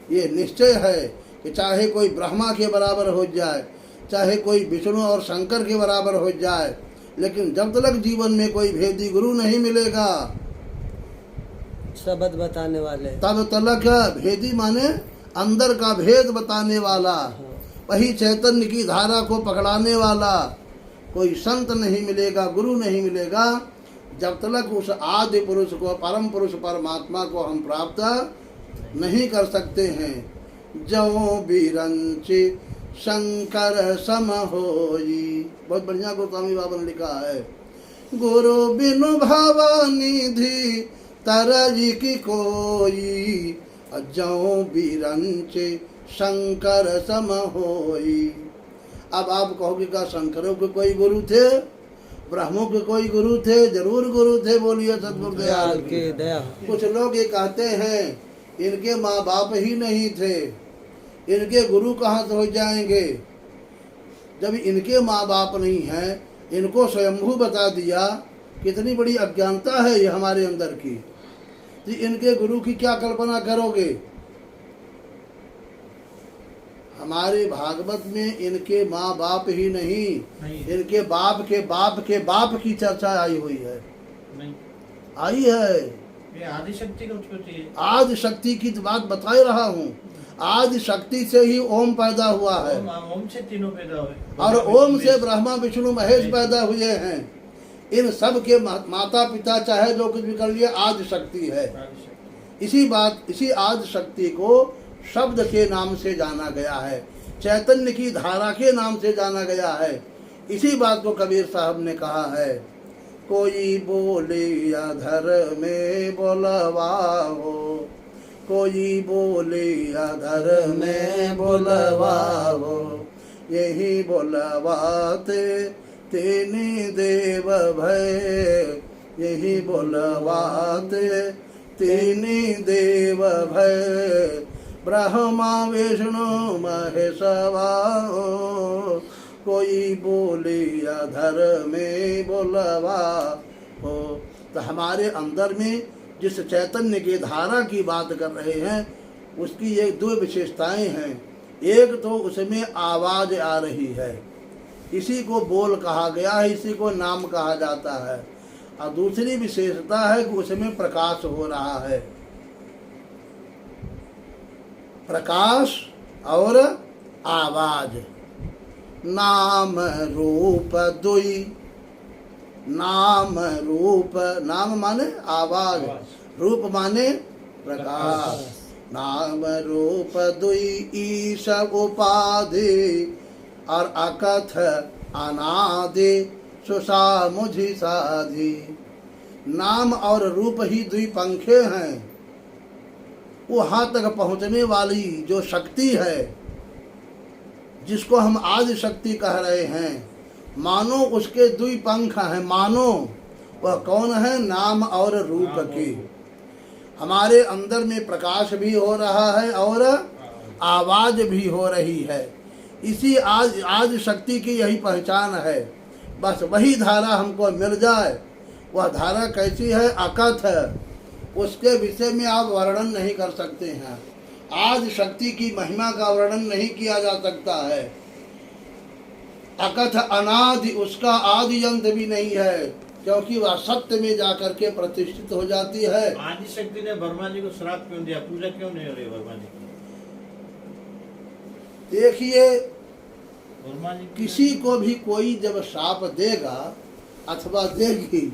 ये निश्चय है कि चाहे कोई ब्रह्मा के बराबर हो जाए, चाहे कोई विष्णु और शंकर के बराबर हो जाए, लेकिन जब तक जीवन में कोई भेदी गुरु नहीं मिलेगा, शब्द बताने वाले, तब तक भेदी माने अंदर का भेद बताने वाला, वही चैतन्य की धारा को पकड़ाने वाला कोई संत नहीं मिलेगा, गुरु नहीं मिलेगा। जब तक उस आदि पुरुष को, परम पुरुष परमात्मा को हम प्राप्त नहीं कर सकते हैं। जो बिरंचि शंकर सम होई, बहुत बढ़िया गोस्वामी बाबा ने लिखा है। गुरु बिनु भवनिधि तरजी की कोई, जो बिरंचि शंकर सम होई। अब आप कहोगे क्या शंकरों के कोई गुरु थे, ब्रह्मों के कोई गुरु थे? जरूर गुरु थे, बोलिए सतगुरुदयाल की दया। कुछ लोग ये कहते हैं इनके माँ बाप ही नहीं थे, इनके गुरु कहाँ से हो जाएंगे? जब इनके माँ बाप नहीं हैं, इनको स्वयंभू बता दिया, कितनी बड़ी अज्ञानता है ये हमारे अंदर की। जी इनके गुरु की क्या कल्पना करोगे? हमारे भागवत में इनके माँ बाप ही नहीं, इनके बाप के बाप के बाप की चर्चा आई हुई है। नहीं आई है। ये आदि शक्ति का उत्पत्ति है। आदि शक्ति की बात बता रहा हूँ। आदि शक्ति से ही ओम पैदा हुआ है, ओम से तीनों पैदा हुए, और ओम से ब्रह्मा विष्णु महेश पैदा हुए हैं। इन सब के माता पिता चाहे जो कुछ भी कर लिए, आदि शक्ति है। इसी आदि शक्ति को शब्द के नाम से जाना गया है, चैतन्य की धारा के नाम से जाना गया है। इसी बात को कबीर साहब ने कहा है, कोई बोले अधर में बोलवाओ, कोई बोले अधर में बोलवाओ, यही बोलवाते तेने देव भय, यही बोलवाते तेने देव भय, ब्रह्मा विष्णु महेशवा, कोई बोले अधर में बोलवा हो। तो हमारे अंदर में जिस चैतन्य की धारा की बात कर रहे हैं, उसकी ये दो विशेषताएं हैं। एक तो उसमें आवाज आ रही है, इसी को बोल कहा गया है, इसी को नाम कहा जाता है। और दूसरी विशेषता है कि उसमें प्रकाश हो रहा है, प्रकाश और आवाज। नाम रूप दुई, नाम रूप, नाम माने आवाज, रूप माने प्रकाश। नाम रूप दुई ईश उपाधि, और अकथ अनादि सुसा मुझी साधि। नाम और रूप ही दुई पंखे हैं, वहां तक पहुंचने वाली जो शक्ति है, जिसको हम आदि शक्ति कह रहे हैं, मानो उसके दुई पंख हैं। मानो वह कौन है? नाम और रूप की। हमारे अंदर में प्रकाश भी हो रहा है और आवाज भी हो रही है। इसी आदि शक्ति की यही पहचान है। बस वही धारा हमको मिल जाए। वह धारा कैसी है? अकथ है, उसके विषय में आप वर्णन नहीं कर सकते हैं। आदि शक्ति की महिमा का वर्णन नहीं किया जा सकता है। अकथ अनादि, उसका आदि अंत भी नहीं है, क्योंकि वह सत्य में जाकर के प्रतिष्ठित हो जाती है। आदि शक्ति ने वर्मा जी को श्राप क्यों दिया? पूजा क्यों नहीं हो रही वर्मा जी की? देखिए, वर्मा जी किसी को भी कोई जब श्राप देगा अथवा देगी,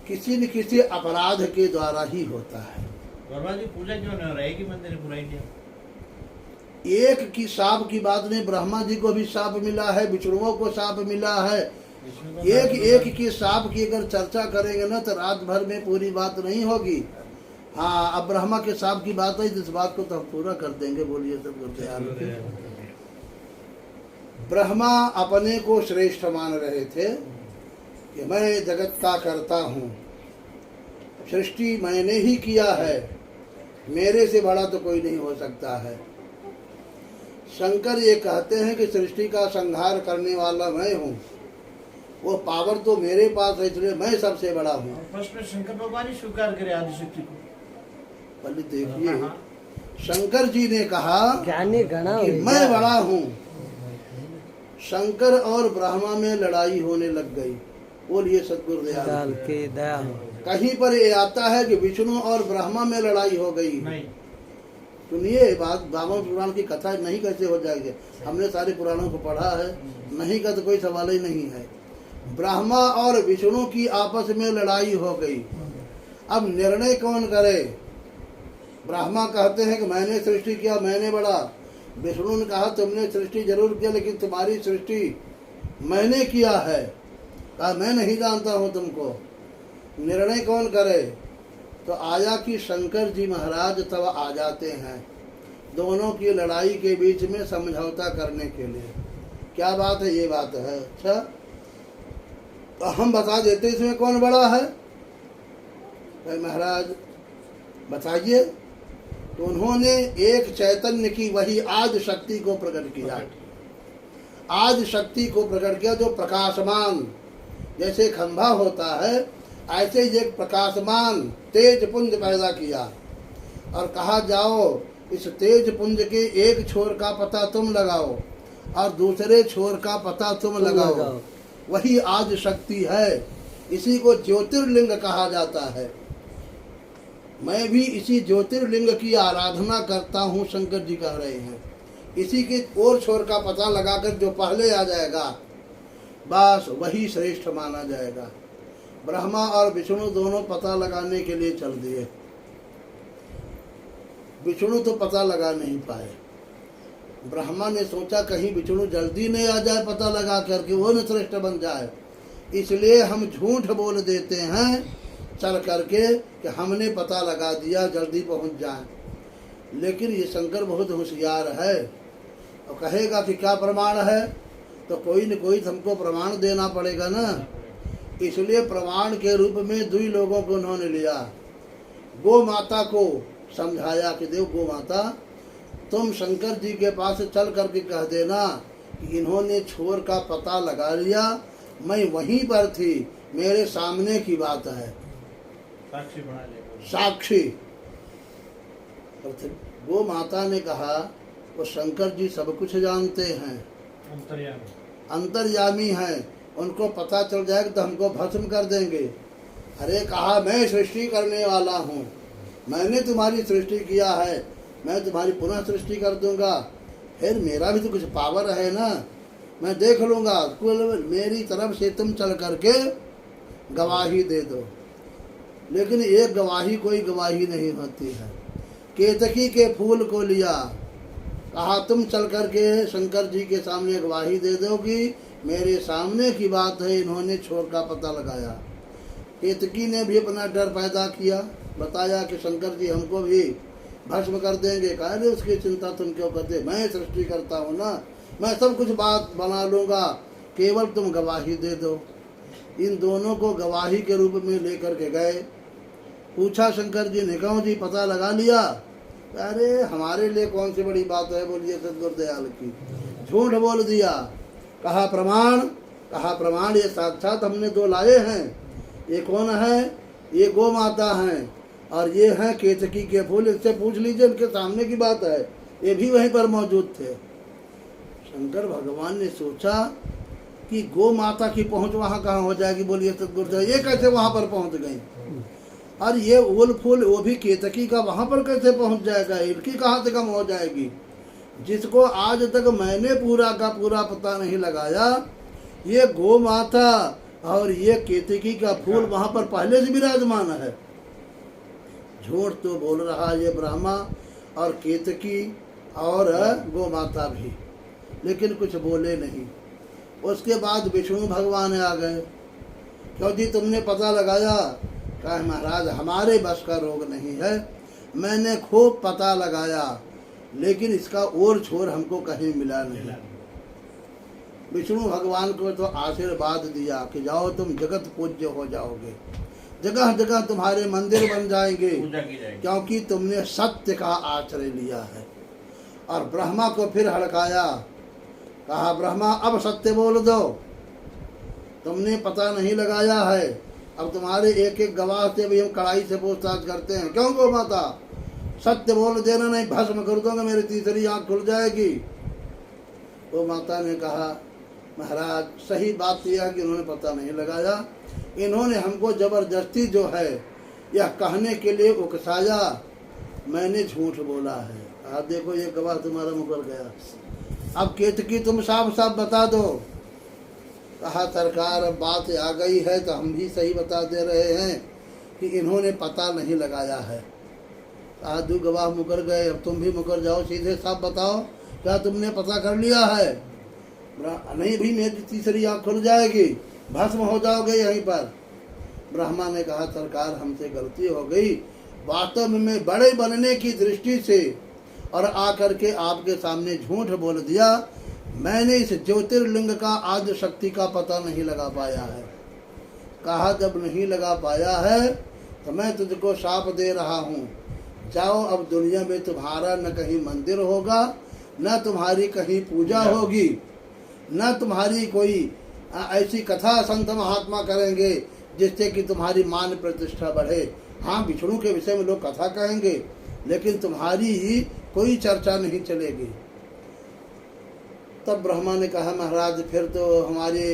किसी न किसी अपराध के द्वारा ही होता है। वर्मा जी पूजा क्यों नहीं हो रहा है? एक ही मंदिर पूरा इंडिया। एक की शाप की बात नहीं, ब्रह्मा जी को भी शाप मिला है, विष्णुओं को शाप मिला है। एक की शाप की अगर चर्चा करेंगे ना तो रात भर में पूरी बात नहीं होगी। हाँ, अब ब्रह्मा के शाप की बात है, इस बात को तो हम पूरा कर देंगे। बोलिए सब करते हैं। ब्रह्मा अपने को श्रेष्ठ मान रहे थे कि मैं जगत का करता हूँ, सृष्टि मैंने ही किया है, मेरे से बड़ा तो कोई नहीं हो सकता है। शंकर ये कहते हैं कि सृष्टि का संहार करने वाला मैं हूँ, वो पावर तो मेरे पास है, इसलिए मैं सबसे बड़ा हूँ। फर्स्ट में शंकर भगवान ही स्वीकार करे आदिशक्ति को। पहले देखिए, शंकर जी ने कहा ज्ञानी गणा कि मैं बड़ा हूँ। शंकर और ब्रह्मा में लड़ाई होने लग गई। बोलिए सतगुरुदेव की दया हो। कहीं पर ये आता है कि विष्णु और ब्रह्मा में लड़ाई हो गई। सुनिए बात, बावन पुराण की कथा नहीं कैसे हो जाएगी? हमने सारे पुराणों को पढ़ा है, नहीं का तो कोई सवाल ही नहीं है। ब्रह्मा और विष्णु की आपस में लड़ाई हो गई। अब निर्णय कौन करे? ब्रह्मा कहते हैं कि मैंने सृष्टि किया, मैंने बड़ा। विष्णु ने कहा तुमने सृष्टि जरूर किया, लेकिन तुम्हारी सृष्टि मैंने किया है। कहा मैं नहीं जानता हूँ तुमको। निर्णय कौन करे? तो आया कि शंकर जी महाराज तब आ जाते हैं दोनों की लड़ाई के बीच में समझौता करने के लिए। क्या बात है? ये बात है। अच्छा, तो हम बता देते इसमें कौन बड़ा है। भाई महाराज बताइए। तो उन्होंने एक चैतन्य की वही आदि शक्ति को प्रकट किया। आदि शक्ति को प्रकट किया जो प्रकाशमान, जैसे खंभा होता है ऐसे ही एक प्रकाशमान तेज पुंज पैदा किया और कहा जाओ इस तेज पुंज के एक छोर का पता तुम लगाओ और दूसरे छोर का पता तुम लगाओ। वही आदि शक्ति है। इसी को ज्योतिर्लिंग कहा जाता है। मैं भी इसी ज्योतिर्लिंग की आराधना करता हूँ, शंकर जी कह रहे हैं। इसी के और छोर का पता लगाकर जो पहले आ जाएगा बस वही श्रेष्ठ माना जाएगा। ब्रह्मा और विष्णु दोनों पता लगाने के लिए चल दिए। विष्णु तो पता लगा नहीं पाए, ब्रह्मा ने सोचा कहीं विष्णु जल्दी नहीं आ जाए, पता लगा करके वो न श्रेष्ठ बन जाए, इसलिए हम झूठ बोल देते हैं चल करके कि हमने पता लगा दिया, जल्दी पहुंच जाए। लेकिन ये शंकर बहुत होशियार है और कहेगा कि क्या प्रमाण है, तो कोई न कोई हमको प्रमाण देना पड़ेगा ना। इसलिए प्रमाण के रूप में 2 लोगों को उन्होंने लिया। गो माता को समझाया कि देव गो माता, तुम शंकर जी के पास चल करके कह देना कि इन्होंने छोर का पता लगा लिया, मैं वहीं पर थी, मेरे सामने की बात है, साक्षी बना लेगा। साक्षी। गो माता ने कहा वो शंकर जी सब कुछ जानते हैं, अंतर्यामी। अंतर्यामी हैं, उनको पता चल जाएगा तो हमको भस्म कर देंगे। अरे कहा मैं सृष्टि करने वाला हूँ, मैंने तुम्हारी सृष्टि किया है, मैं तुम्हारी पुनः सृष्टि कर दूंगा, फिर मेरा भी तो कुछ पावर है ना, मैं देख लूँगा। मेरी तरफ से तुम चल करके गवाही दे दो। लेकिन एक गवाही कोई गवाही नहीं होती है। केतकी के फूल को लिया, कहा तुम चल करके शंकर जी के सामने गवाही दे दो कि मेरे सामने की बात है, इन्होंने छोर का पता लगाया। केतकी ने भी अपना डर पैदा किया, बताया कि शंकर जी हमको भी भस्म कर देंगे। कहा रे उसकी चिंता तुम क्यों करते, मैं सृष्टि करता हूँ ना, मैं सब कुछ बात बना लूँगा, केवल तुम गवाही दे दो। इन दोनों को गवाही के रूप में लेकर के गए। पूछा शंकर जी ने, कहो जी पता लगा लिया? अरे हमारे लिए कौन सी बड़ी बात है, बोलिए सदगुरुदयाल की। झूठ बोल दिया। कहा प्रमाण? कहा प्रमाण ये साक्षात हमने 2 लाए हैं। ये कौन है? ये गो माता हैं और ये हैं केतकी के फूल, इससे पूछ लीजिए, इनके सामने की बात है, ये भी वहीं पर मौजूद थे। शंकर भगवान ने सोचा कि गो माता की पहुंच वहां कहाँ हो जाएगी, बोलिए सदगुरुदयाल, ये कैसे वहां पर पहुंच गई? और ये ओल फूल वो भी केतकी का वहां पर कैसे पहुंच जाएगा, इनकी कहाँ से कम हो जाएगी? जिसको आज तक मैंने पूरा का पूरा पता नहीं लगाया, ये गो माता और ये केतकी का फूल वहां पर पहले से विराजमान है। झूठ तो बोल रहा ये ब्रह्मा और केतकी और गो माता भी, लेकिन कुछ बोले नहीं। उसके बाद विष्णु भगवान आ गए। क्यों जी तुमने पता लगाया? कहा महाराज हमारे बस का रोग नहीं है, मैंने खूब पता लगाया, लेकिन इसका और छोर हमको कहीं मिला नहीं। विष्णु भगवान को तो आशीर्वाद दिया कि जाओ तुम जगत पूज्य हो जाओगे, जगह जगह तुम्हारे मंदिर बन जाएंगे, क्योंकि तुमने सत्य का आश्रय लिया है। और ब्रह्मा को फिर हड़काया। कहा ब्रह्मा अब सत्य बोल दो, तुमने पता नहीं लगाया है, अब तुम्हारे एक एक गवाह से भी हम कड़ाई से पूछताछ करते हैं। क्यों गो माता? सत्य बोल देना, नहीं भस्म कर दूंगा, मेरी तीसरी आंख खुल जाएगी। वो माता ने कहा महाराज सही बात यह है कि उन्होंने पता नहीं लगाया, इन्होंने हमको जबरदस्ती जो है यह कहने के लिए उकसाया, मैंने झूठ बोला है। आप देखो ये गवाह तुम्हारा मुकर गया। अब केतकी तुम साफ साफ बता दो। कहा सरकार अब बात आ गई है तो हम भी सही बता दे रहे हैं कि इन्होंने पता नहीं लगाया है। कहा 2 गवाह मुकर गए, अब तुम भी मुकर जाओ, सीधे साफ बताओ क्या तुमने पता कर लिया है? नहीं भी मेरी तीसरी आँख खुल जाएगी, भस्म हो जाओगे यहीं पर। ब्रह्मा ने कहा सरकार हमसे गलती हो गई, वास्तव में मैं बड़े बनने की दृष्टि से और आकर के आपके सामने झूठ बोल दिया, मैंने इस ज्योतिर्लिंग का आद्य शक्ति का पता नहीं लगा पाया है। कहा जब नहीं लगा पाया है तो मैं तुझको शाप दे रहा हूँ, जाओ अब दुनिया में तुम्हारा न कहीं मंदिर होगा, न तुम्हारी कहीं पूजा होगी, न तुम्हारी कोई ऐसी कथा संत महात्मा करेंगे जिससे कि तुम्हारी मान प्रतिष्ठा बढ़े। हाँ विष्णु के विषय में लोग कथा कहेंगे, लेकिन तुम्हारी कोई चर्चा नहीं चलेगी। तब ब्रह्मा ने कहा महाराज फिर तो हमारे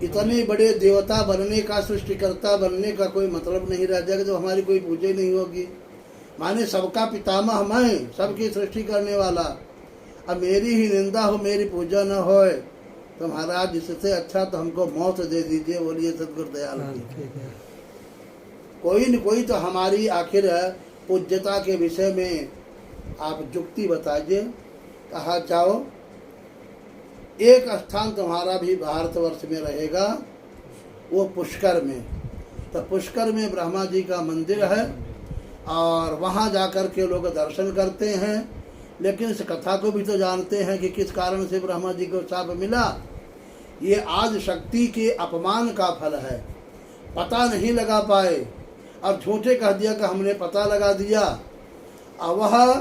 इतने बड़े देवता बनने का, सृष्टिकर्ता बनने का कोई मतलब नहीं रह जाएगा, तो हमारी कोई पूजा नहीं होगी। माने सबका पितामह मैं, सबकी सृष्टि करने वाला, अब मेरी ही निंदा हो, मेरी पूजा न होए, तो महाराज इससे अच्छा तो हमको मौत दे दीजिए, बोलिए सदगुरुदयाल की। कोई न कोई तो हमारी आखिर पूज्यता के विषय में आप जुक्ति बताइए। कहा जाओ एक स्थान तुम्हारा भी भारतवर्ष में रहेगा, वो पुष्कर में। तो पुष्कर में ब्रह्मा जी का मंदिर है और वहाँ जाकर के लोग दर्शन करते हैं। लेकिन इस कथा को भी तो जानते हैं कि किस कारण से ब्रह्मा जी को शाप मिला। ये आदि शक्ति के अपमान का फल है। पता नहीं लगा पाए और झूठे कह दिया कि हमने पता लगा दिया। और वह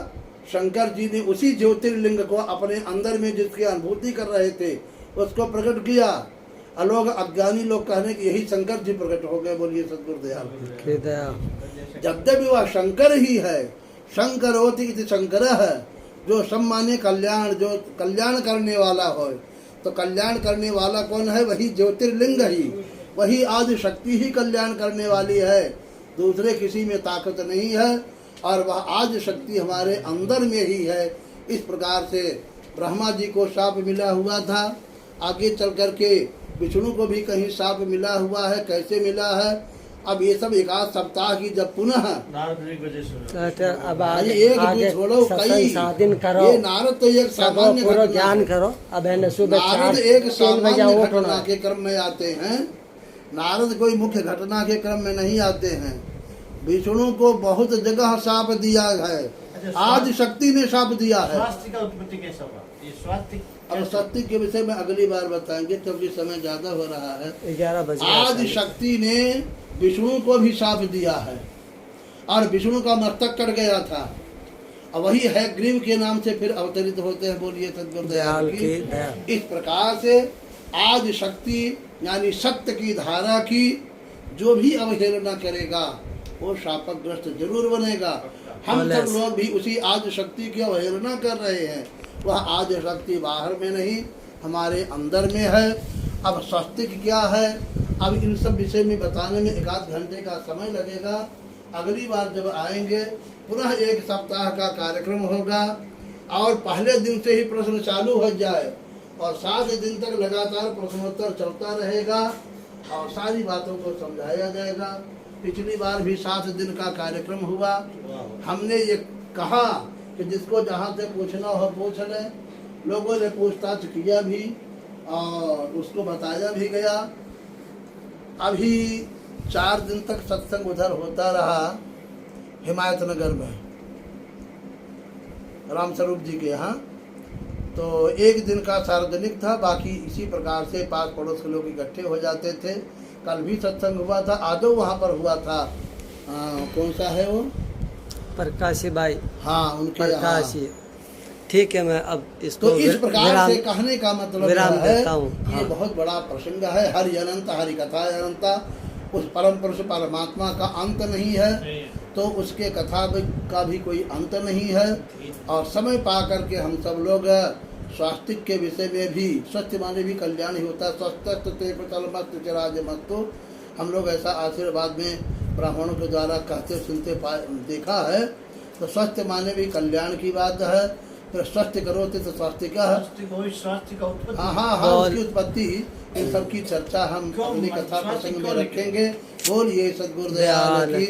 शंकर जी ने उसी ज्योतिर्लिंग को अपने अंदर में जिसकी अनुभूति कर रहे थे उसको प्रकट किया। और लोग अज्ञानी लोग कहने कि यही शंकर जी प्रकट हो गए। बोलिए सद्गुरुदेव की दया। यद्यपि वह शंकर ही है, शंकर होती शंकर है, जो सम्माने कल्याण, जो कल्याण करने वाला हो। तो कल्याण करने वाला कौन है? वही ज्योतिर्लिंग ही, वही आदि शक्ति ही कल्याण करने वाली है। दूसरे किसी में ताकत नहीं है और वह आदि शक्ति हमारे अंदर में ही है। इस प्रकार से ब्रह्मा जी को शाप मिला हुआ था। आगे चल करके विष्णु को भी कहीं शाप मिला हुआ है। कैसे मिला है? अब ये सब एक आध सप्ताह की जब पुनः अब आगे छोड़ो कई साधन करो। ये नारद तो एक सामान्य पूरा घटना ज्ञान करो। अब है सुबह नारद एक सामान्य घटना के क्रम में आते हैं। नारद कोई मुख्य घटना के क्रम में नहीं आते हैं। विष्णु को बहुत जगह शाप दिया है। आदि शक्ति ने शाप दिया है। स्वास्थ्य का उत्पत्ति कैसा हुआ? ये स्वास्थ्य अब शक्ति के विषय में अगली बार बताएंगे क्योंकि समय ज्यादा हो रहा है। 11 बजे आदि शक्ति ने विष्णु को भी शाप दिया है और विष्णु का मस्तक कट गया था। और वही है ग्रीव के नाम से फिर अवतरित होते हैं। बोलिए सद्गुरुदेव की। इस प्रकार से आदि शक्ति यानी सत्य की धारा की जो भी अवहेलना करेगा वो शापग्रस्त जरूर बनेगा। हम सब लोग भी उसी आदि शक्ति की अवहेलना कर रहे हैं। वह आदि शक्ति बाहर में नहीं, हमारे अंदर में है। अब स्वस्तिक क्या है, अब इन सब विषय में बताने में एक आध घंटे का समय लगेगा। अगली बार जब आएंगे पुनः एक सप्ताह का कार्यक्रम होगा और पहले दिन से ही प्रश्न चालू हो जाए और 7 दिन तक लगातार प्रश्नोत्तर चलता रहेगा और सारी बातों को समझाया जाएगा। पिछली बार भी 7 दिन का कार्यक्रम हुआ। हमने ये कहा कि जिसको जहाँ से पूछना हो पूछ ले। लोगों ने पूछताछ किया भी और उसको बताया भी गया। अभी 4 दिन तक सत्संग उधर होता रहा हिमायतनगर में रामस्वरूप जी के यहाँ। तो एक दिन का सार्वजनिक था, बाकी इसी प्रकार से पास पड़ोस के लोग इकट्ठे हो जाते थे। कल भी सत्संग हुआ था, आदो वहाँ पर हुआ था। कौन सा है वो? प्रकाशी भाई। हाँ, उनके प्रकाशी। ठीक है, मैं अब इसको तो इस प्रकार से कहने का मतलब है हाँ। ये बहुत बड़ा प्रसंग है। हरि अनंत, हरि कथा अनंता। उस परम पुरुष परमात्मा का अंत नहीं है तो उसके कथा का भी कोई अंत नहीं है। और समय पा करके हम सब लोग स्वास्तिक के विषय में भी, स्वस्थ माने भी कल्याण ही होता है। स्वस्थ ते प्रतलमस्त चिराजमस्तु, हम लोग ऐसा आशीर्वाद में ब्राह्मणों के द्वारा कहते सुनते देखा है। तो स्वस्थ माने भी कल्याण की बात है। फिर स्वस्थ करो तो स्वास्थ्य का स्वास्थ्य का उत्पत्ति। हाँ, उसकी उत्पत्ति, इन सब की चर्चा हम अपनी कथा प्रसंग में रखेंगे। बोलिए सद्गुरुदेव की।